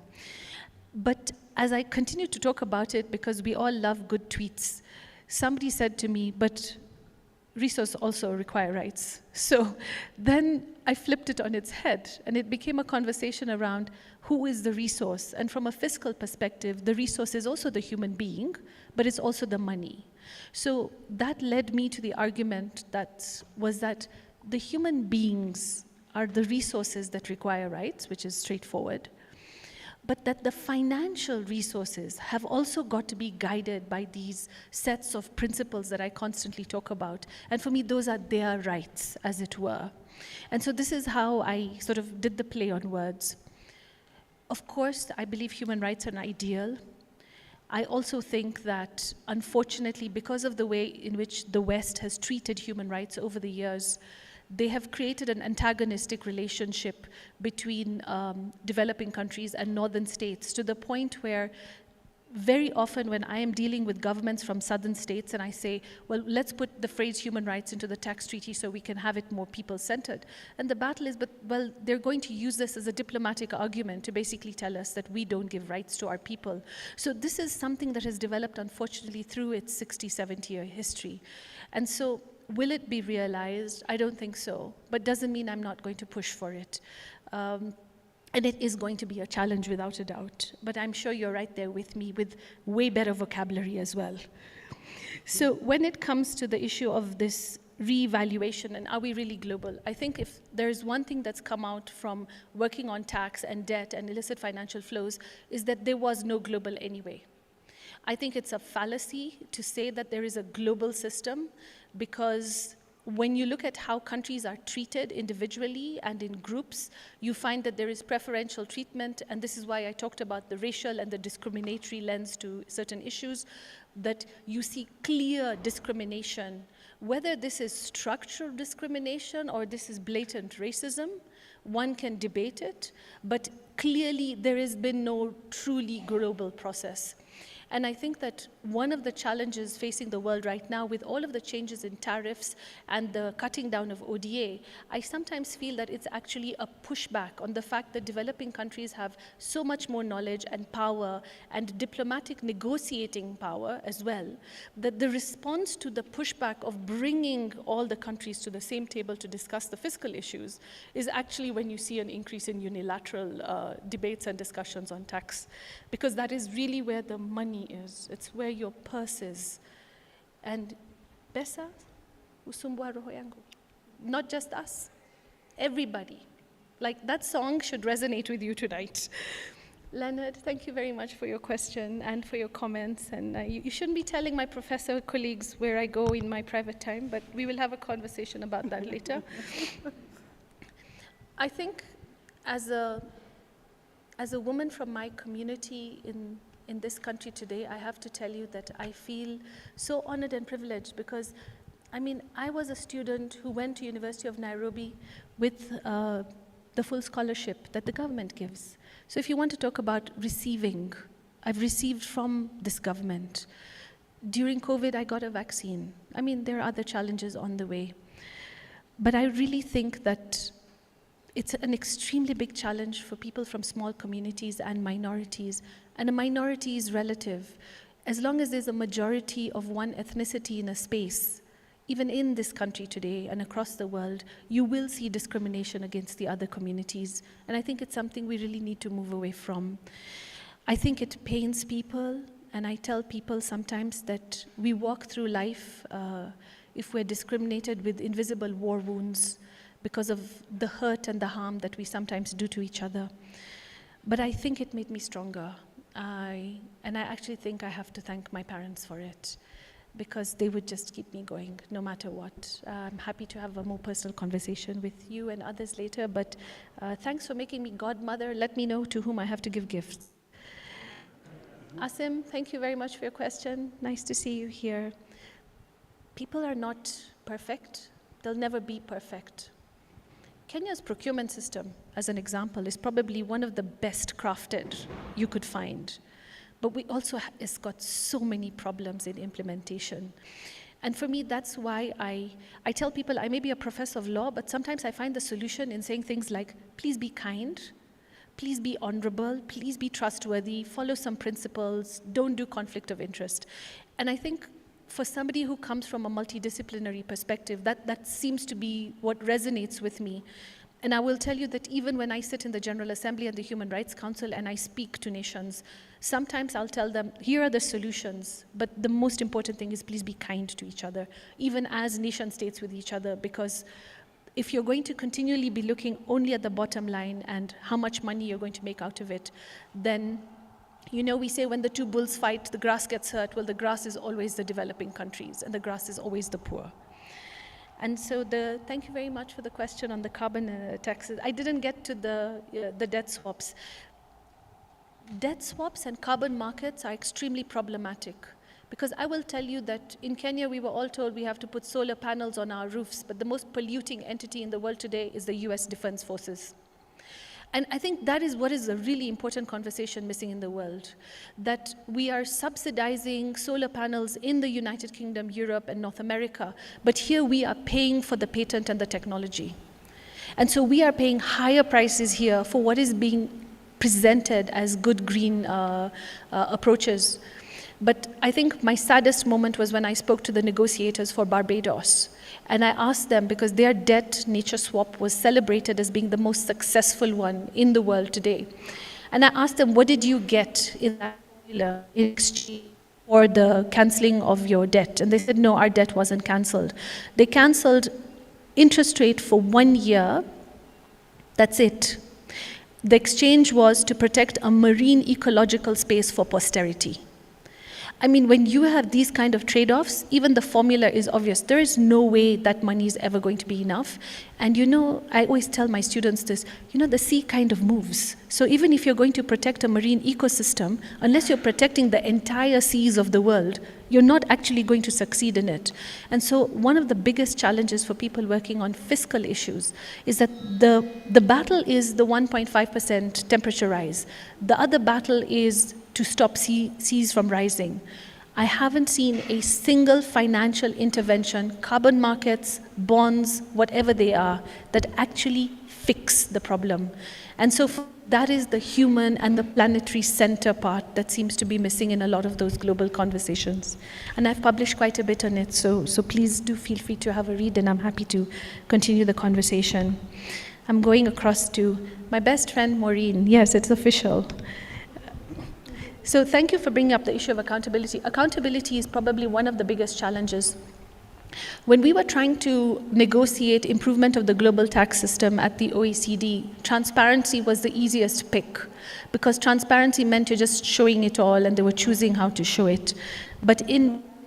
But as I continue to talk about it, because we all love good tweets, somebody said to me, but resources also require rights. So then I flipped it on its head, and it became a conversation around who is the resource. And from a fiscal perspective, the resource is also the human being, but it's also the money. So that led me to the argument that the human beings are the resources that require rights, which is straightforward, but that the financial resources have also got to be guided by these sets of principles that I constantly talk about. And for me, those are their rights, as it were. And so this is how I sort of did the play on words. Of course, I believe human rights are an ideal. I also think that, unfortunately, because of the way in which the West has treated human rights over the years, they have created an antagonistic relationship between developing countries and northern states, to the point where very often when I am dealing with governments from southern states and I say, well, let's put the phrase human rights into the tax treaty so we can have it more people-centered. And the battle is, well, they're going to use this as a diplomatic argument to basically tell us that we don't give rights to our people. So this is something that has developed, unfortunately, through its 60, 70-year history. And so will it be realized? I don't think so, but doesn't mean I'm not going to push for it. And it is going to be a challenge without a doubt, but I'm sure you're right there with me with way better vocabulary as well. So when it comes to the issue of this reevaluation and are we really global, I think if there's one thing that's come out from working on tax and debt and illicit financial flows is that there was no global anyway. I think it's a fallacy to say that there is a global system, because when you look at how countries are treated individually and in groups, you find that there is preferential treatment, and this is why I talked about the racial and the discriminatory lens to certain issues, that you see clear discrimination. Whether this is structural discrimination or this is blatant racism, one can debate it, but clearly there has been no truly global process. And I think that one of the challenges facing the world right now with all of the changes in tariffs and the cutting down of ODA, I sometimes feel that it's actually a pushback on the fact that developing countries have so much more knowledge and power and diplomatic negotiating power as well, that the response to the pushback of bringing all the countries to the same table to discuss the fiscal issues is actually when you see an increase in unilateral debates and discussions on tax, because that is really where the money is. It's where your purse is. And pesa usumbua roho yangu. Not just us, everybody. Like that song should resonate with you tonight. Leonard, thank you very much for your question and for your comments. And you shouldn't be telling my professor colleagues where I go in my private time, but we will have a conversation about that later. I think as a woman from my community in this country today, I have to tell you that I feel so honored and privileged because, I mean, I was a student who went to University of Nairobi with the full scholarship that the government gives. So if you want to talk about receiving, I've received from this government. During COVID, I got a vaccine. I mean, there are other challenges on the way. But I really think that it's an extremely big challenge for people from small communities and minorities. And a minority is relative. As long as there's a majority of one ethnicity in a space, even in this country today and across the world, you will see discrimination against the other communities. And I think it's something we really need to move away from. I think it pains people, and I tell people sometimes that we walk through life if we're discriminated with invisible war wounds because of the hurt and the harm that we sometimes do to each other. But I think it made me stronger. And I actually think I have to thank my parents for it, because they would just keep me going no matter what. I'm happy to have a more personal conversation with you and others later, but thanks for making me godmother. Let me know to whom I have to give gifts. Asim, thank you very much for your question. Nice to see you here. People are not perfect. They'll never be perfect. Kenya's procurement system, as an example, is probably one of the best crafted you could find. But we also it's got so many problems in implementation. And for me, that's why I tell people I may be a professor of law, but sometimes I find the solution in saying things like, please be kind, please be honorable, please be trustworthy, follow some principles, don't do conflict of interest. And I think for somebody who comes from a multidisciplinary perspective, that seems to be what resonates with me. And I will tell you that even when I sit in the General Assembly and the Human Rights Council and I speak to nations, sometimes I'll tell them, here are the solutions, but the most important thing is please be kind to each other, even as nation states with each other, because if you're going to continually be looking only at the bottom line and how much money you're going to make out of it, then, you know, we say when the two bulls fight, the grass gets hurt. Well, the grass is always the developing countries, and the grass is always the poor. And so thank you very much for the question on the carbon taxes. I didn't get to the debt swaps. Debt swaps and carbon markets are extremely problematic, because I will tell you that in Kenya we were all told we have to put solar panels on our roofs, but the most polluting entity in the world today is the US Defense Forces. And I think that is what is a really important conversation missing in the world, that we are subsidizing solar panels in the United Kingdom, Europe, and North America, but here we are paying for the patent and the technology. And so we are paying higher prices here for what is being presented as good green approaches. But I think my saddest moment was when I spoke to the negotiators for Barbados. And I asked them, because their debt nature swap was celebrated as being the most successful one in the world today. And I asked them, what did you get in that formula in exchange for the canceling of your debt? And they said, no, our debt wasn't canceled. They canceled interest rate for 1 year. That's it. The exchange was to protect a marine ecological space for posterity. I mean, when you have these kind of trade-offs, even the formula is obvious. There is no way that money is ever going to be enough. And you know, I always tell my students this, you know, the sea kind of moves. So even if you're going to protect a marine ecosystem, unless you're protecting the entire seas of the world, you're not actually going to succeed in it. And so one of the biggest challenges for people working on fiscal issues is that the battle is the 1.5% temperature rise. The other battle is to stop seas from rising. I haven't seen a single financial intervention, carbon markets, bonds, whatever they are, that actually fix the problem. And so that is the human and the planetary center part that seems to be missing in a lot of those global conversations. And I've published quite a bit on it, so please do feel free to have a read, and I'm happy to continue the conversation. I'm going across to my best friend, Maureen. Yes, it's official. So thank you for bringing up the issue of accountability. Accountability is probably one of the biggest challenges When we were trying to negotiate improvement of the global tax system at the OECD, transparency was the easiest pick, because transparency meant you're just showing it all and they were choosing how to show it. But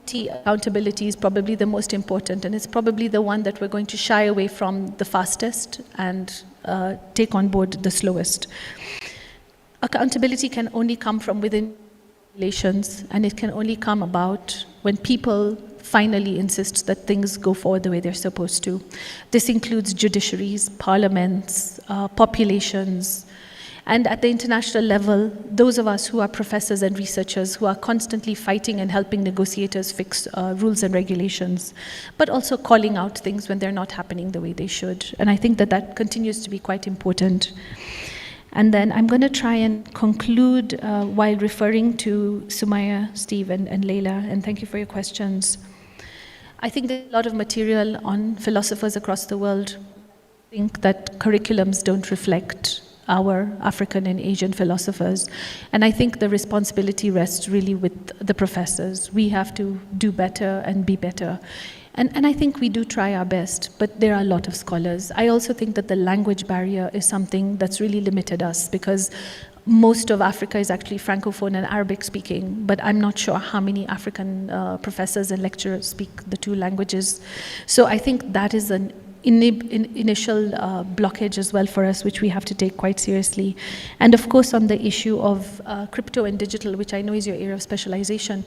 accountability is probably the most important, and it's probably the one that we're going to shy away from the fastest and take on board the slowest. Accountability can only come from within relations, and it can only come about when people finally insist that things go forward the way they're supposed to. This includes judiciaries, parliaments, populations, and at the international level, those of us who are professors and researchers who are constantly fighting and helping negotiators fix rules and regulations, but also calling out things when they're not happening the way they should. And I think that that continues to be quite important. And then I'm going to try and conclude while referring to Sumaya, Steve, and Leila, and thank you for your questions. I think there's a lot of material on philosophers across the world. I think that curriculums don't reflect our African and Asian philosophers. And I think the responsibility rests really with the professors. We have to do better and be better. And I think we do try our best, but there are a lot of scholars. I also think that the language barrier is something that's really limited us, because most of Africa is actually Francophone and Arabic speaking, but I'm not sure how many African professors and lecturers speak the two languages. So I think that is an initial blockage as well for us, which we have to take quite seriously. And of course, on the issue of crypto and digital, which I know is your area of specialization,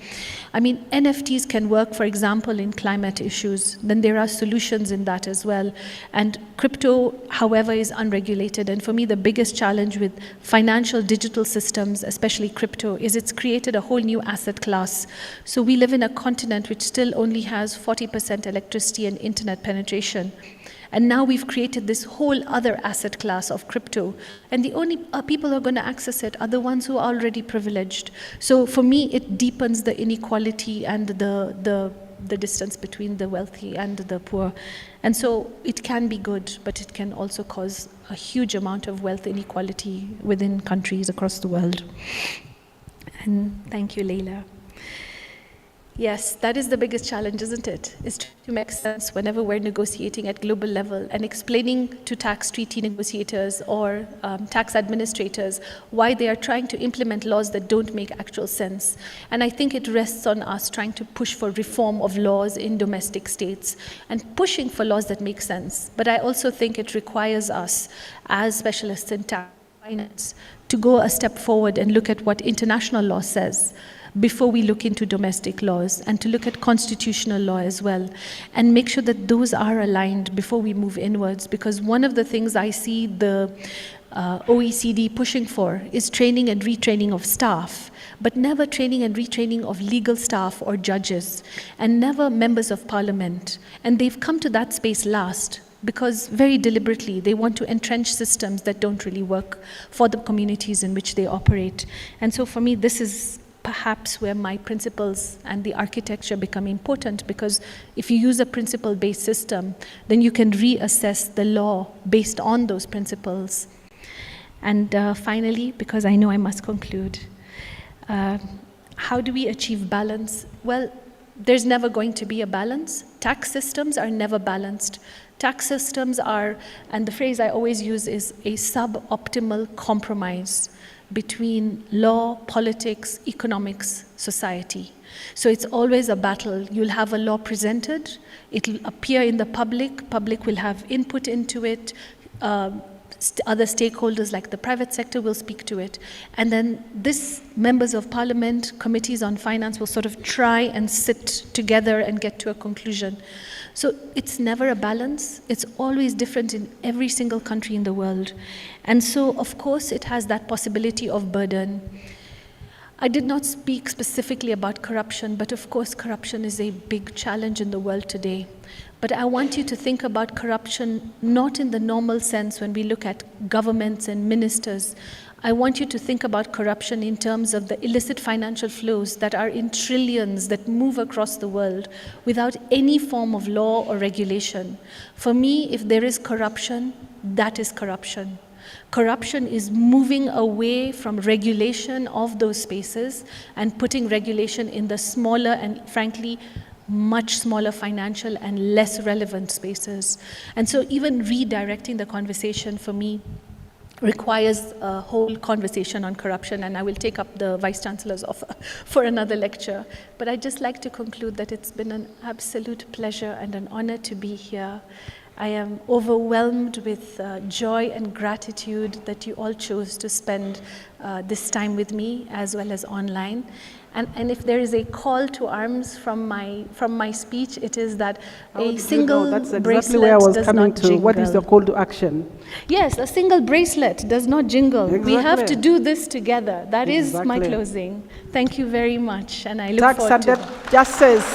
I mean, NFTs can work, for example, in climate issues. Then there are solutions in that as well. And crypto, however, is unregulated. And for me, the biggest challenge with financial digital systems, especially crypto, is it's created a whole new asset class. So we live in a continent which still only has 40% electricity and internet penetration. And now we've created this whole other asset class of crypto. And the only people who are going to access it are the ones who are already privileged. So for me, it deepens the inequality and the distance between the wealthy and the poor. And so it can be good, but it can also cause a huge amount of wealth inequality within countries across the world. And thank you, Leila. Yes, that is the biggest challenge, isn't it? Is to make sense whenever we're negotiating at global level and explaining to tax treaty negotiators or tax administrators why they are trying to implement laws that don't make actual sense. And I think it rests on us trying to push for reform of laws in domestic states and pushing for laws that make sense. But I also think it requires us, as specialists in tax finance, to go a step forward and look at what international law says before we look into domestic laws, and to look at constitutional law as well, and make sure that those are aligned before we move inwards. Because one of the things I see the OECD pushing for is training and retraining of staff, but never training and retraining of legal staff or judges, and never members of parliament. And they've come to that space last, because very deliberately they want to entrench systems that don't really work for the communities in which they operate. And so for me, this is perhaps where my principles and the architecture become important, because if you use a principle-based system, then you can reassess the law based on those principles. And finally, because I know I must conclude, how do we achieve balance? Well, there's never going to be a balance. Tax systems are never balanced. Tax systems are, and the phrase I always use is a suboptimal compromise between law, politics, economics, society. So it's always a battle. You'll have a law presented, it'll appear in the public will have input into it, other stakeholders like the private sector will speak to it. And then this members of parliament, committees on finance will sort of try and sit together and get to a conclusion. So it's never a balance. It's always different in every single country in the world. And so, of course, it has that possibility of burden. I did not speak specifically about corruption, but of course, corruption is a big challenge in the world today. But I want you to think about corruption not in the normal sense when we look at governments and ministers. I want you to think about corruption in terms of the illicit financial flows that are in trillions that move across the world without any form of law or regulation. For me, if there is corruption, that is corruption. Corruption is moving away from regulation of those spaces and putting regulation in the smaller and, frankly, much smaller financial and less relevant spaces. And so even redirecting the conversation for me requires a whole conversation on corruption, and I will take up the Vice-Chancellor's offer for another lecture. But I'd just like to conclude that it's been an absolute pleasure and an honor to be here. I am overwhelmed with joy and gratitude that you all chose to spend this time with me as well as online. And if there is a call to arms from my speech, it is that a single that's exactly bracelet where I was does coming not to. jingle. What is the call to action? Yes, a single bracelet does not jingle. We have to Exactly. do this together. That is my Exactly. closing. Thank you very much, and I look Tax forward and to debt justice.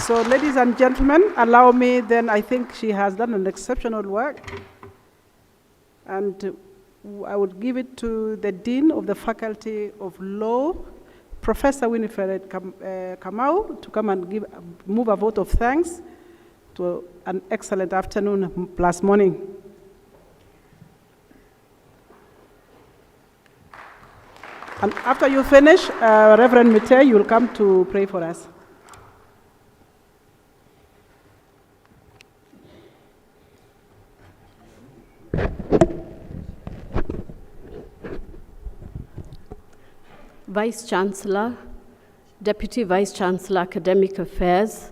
So, ladies and gentlemen, allow me then, I think she has done an exceptional work. And I would give it to the Dean of the Faculty of Law, Professor Winifred Kamau, to come and move a vote of thanks to an excellent afternoon plus morning. And after you finish, Reverend Mite, you will come to pray for us. Vice-Chancellor, Deputy Vice-Chancellor, Academic Affairs,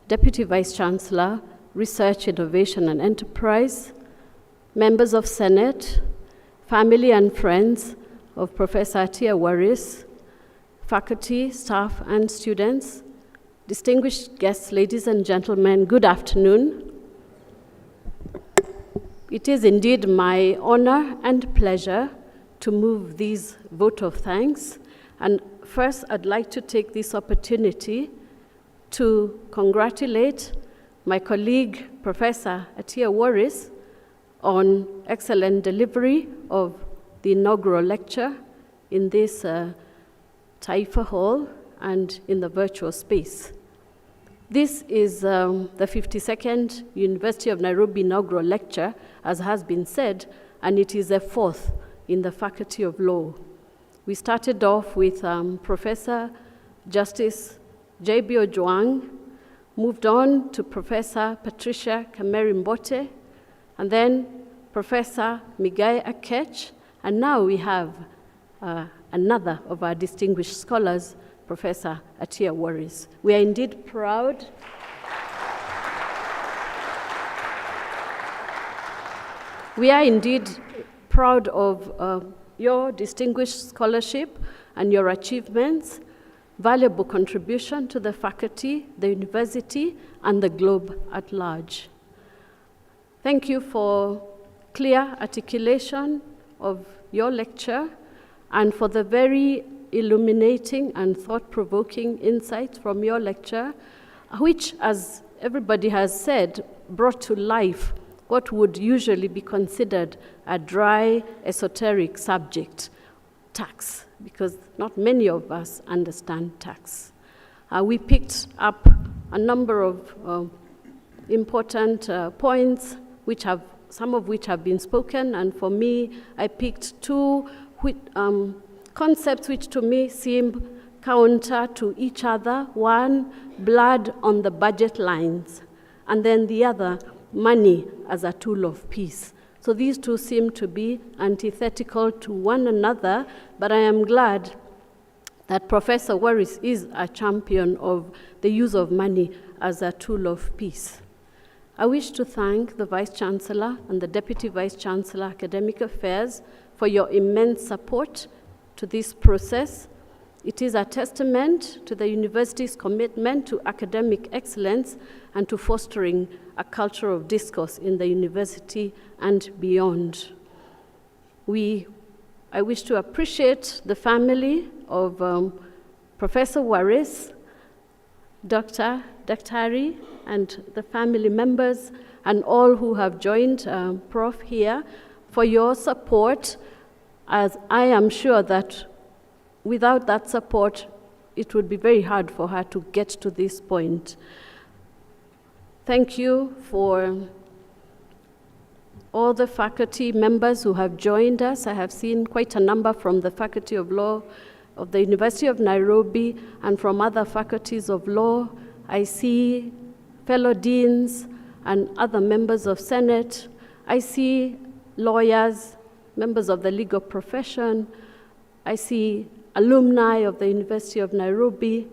Deputy Vice-Chancellor, Research, Innovation and Enterprise, members of Senate, family and friends of Professor ATTIYA WARIS, faculty, staff, and students, distinguished guests, ladies and gentlemen, good afternoon. It is indeed my honor and pleasure to move these vote of thanks. And first, I'd like to take this opportunity to congratulate my colleague, Professor ATTIYA WARIS, on excellent delivery of the inaugural lecture in this Taifa Hall and in the virtual space. This is the 52nd University of Nairobi inaugural lecture, as has been said, and it is the 4th in the Faculty of Law. We started off with Professor Justice J.B. Ojwang, moved on to Professor Patricia Kameri-Mbote, and then Professor Migai Akech, and now we have another of our distinguished scholars, Professor ATTIYA WARIS. We are indeed proud. We are indeed proud of your distinguished scholarship and your achievements, valuable contribution to the faculty, the university, and the globe at large. Thank you for clear articulation of your lecture and for the very illuminating and thought-provoking insights from your lecture, which, as everybody has said, brought to life what would usually be considered a dry, esoteric subject, tax, because not many of us understand tax. We picked up a number of important points, some of which have been spoken, and for me, I picked two concepts which to me seem counter to each other. One, blood on the budget lines, and then the other, money as a tool of peace. So these two seem to be antithetical to one another, but I am glad that Professor WARIS is a champion of the use of money as a tool of peace. I wish to thank the Vice-Chancellor and the Deputy Vice-Chancellor, Academic Affairs, for your immense support to this process. It is a testament to the university's commitment to academic excellence and to fostering a culture of discourse in the university and beyond. I wish to appreciate the family of Professor WARIS, Dr. Daktari, and the family members, and all who have joined Prof here for your support, as I am sure that without that support, it would be very hard for her to get to this point. Thank you for all the faculty members who have joined us. I have seen quite a number from the Faculty of Law, of the University of Nairobi and from other faculties of law. I see fellow deans and other members of Senate. I see lawyers, members of the legal profession. I see alumni of the University of Nairobi,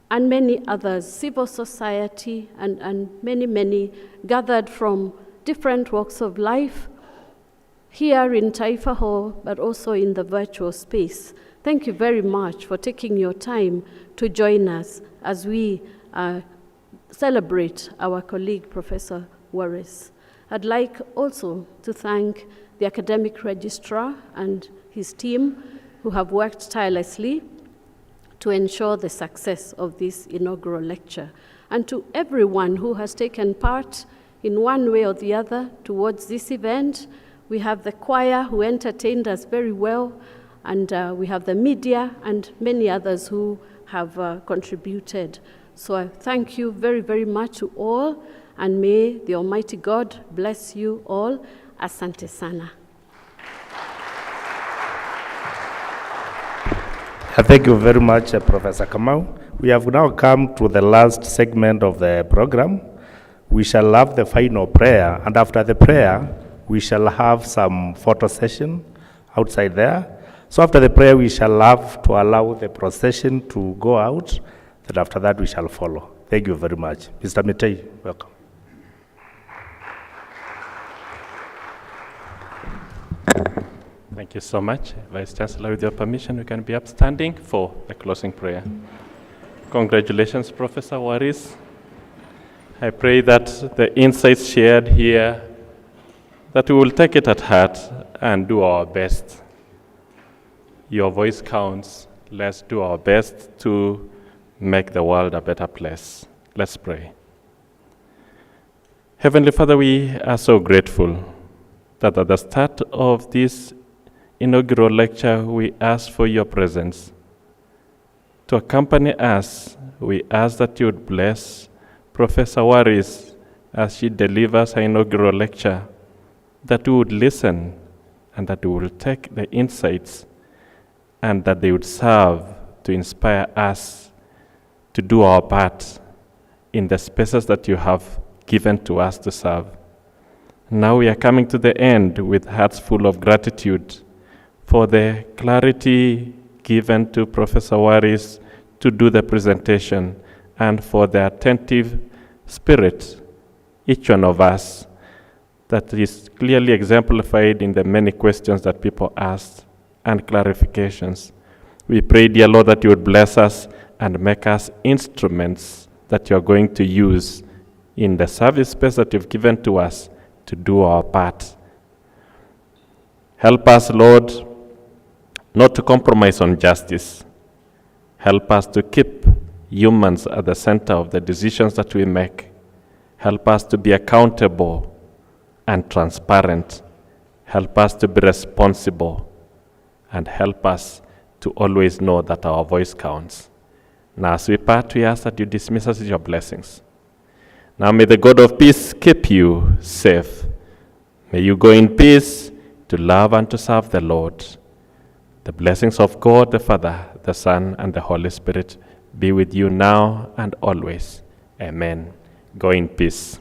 and many others, civil society, and many gathered from different walks of life here in Taifa Hall, but also in the virtual space. Thank you very much for taking your time to join us as we celebrate our colleague, Professor Waris. I'd like also to thank the academic registrar and his team who have worked tirelessly to ensure the success of this inaugural lecture, and to everyone who has taken part in one way or the other towards this event. We have the choir who entertained us very well, and we have the media and many others who have contributed. So I thank you very, very much to all, and may the Almighty God bless you all. Asante sana. Thank you very much, Professor Kamau. We have now come to the last segment of the program. We shall have the final prayer, and after the prayer, we shall have some photo session outside there. So after the prayer, we shall have to allow the procession to go out, and after that, we shall follow. Thank you very much. Mr. Mitei, welcome. Thank you so much. Vice Chancellor, with your permission, we can be upstanding for the closing prayer. Congratulations, Professor Waris. I pray that the insights shared here, that we will take it at heart and do our best. Your voice counts. Let's do our best to make the world a better place. Let's pray. Heavenly Father, we are so grateful that at the start of this inaugural lecture, we ask for your presence. To accompany us, we ask that you would bless Professor Waris as she delivers her inaugural lecture, that we would listen and that we will take the insights and that they would serve to inspire us to do our part in the spaces that you have given to us to serve. Now we are coming to the end with hearts full of gratitude for the clarity given to Professor Waris to do the presentation, and for the attentive spirit, each one of us, that is clearly exemplified in the many questions that people asked and clarifications. We pray, dear Lord, that you would bless us and make us instruments that you are going to use in the service space that you've given to us to do our part. Help us, Lord, not to compromise on justice. Help us to keep humans at the center of the decisions that we make. Help us to be accountable and transparent. Help us to be responsible. And help us to always know that our voice counts. Now as we part, we ask that you dismiss us with your blessings. Now may the God of peace keep you safe. May you go in peace to love and to serve the Lord. The blessings of God, the Father, the Son, and the Holy Spirit be with you now and always. Amen. Go in peace.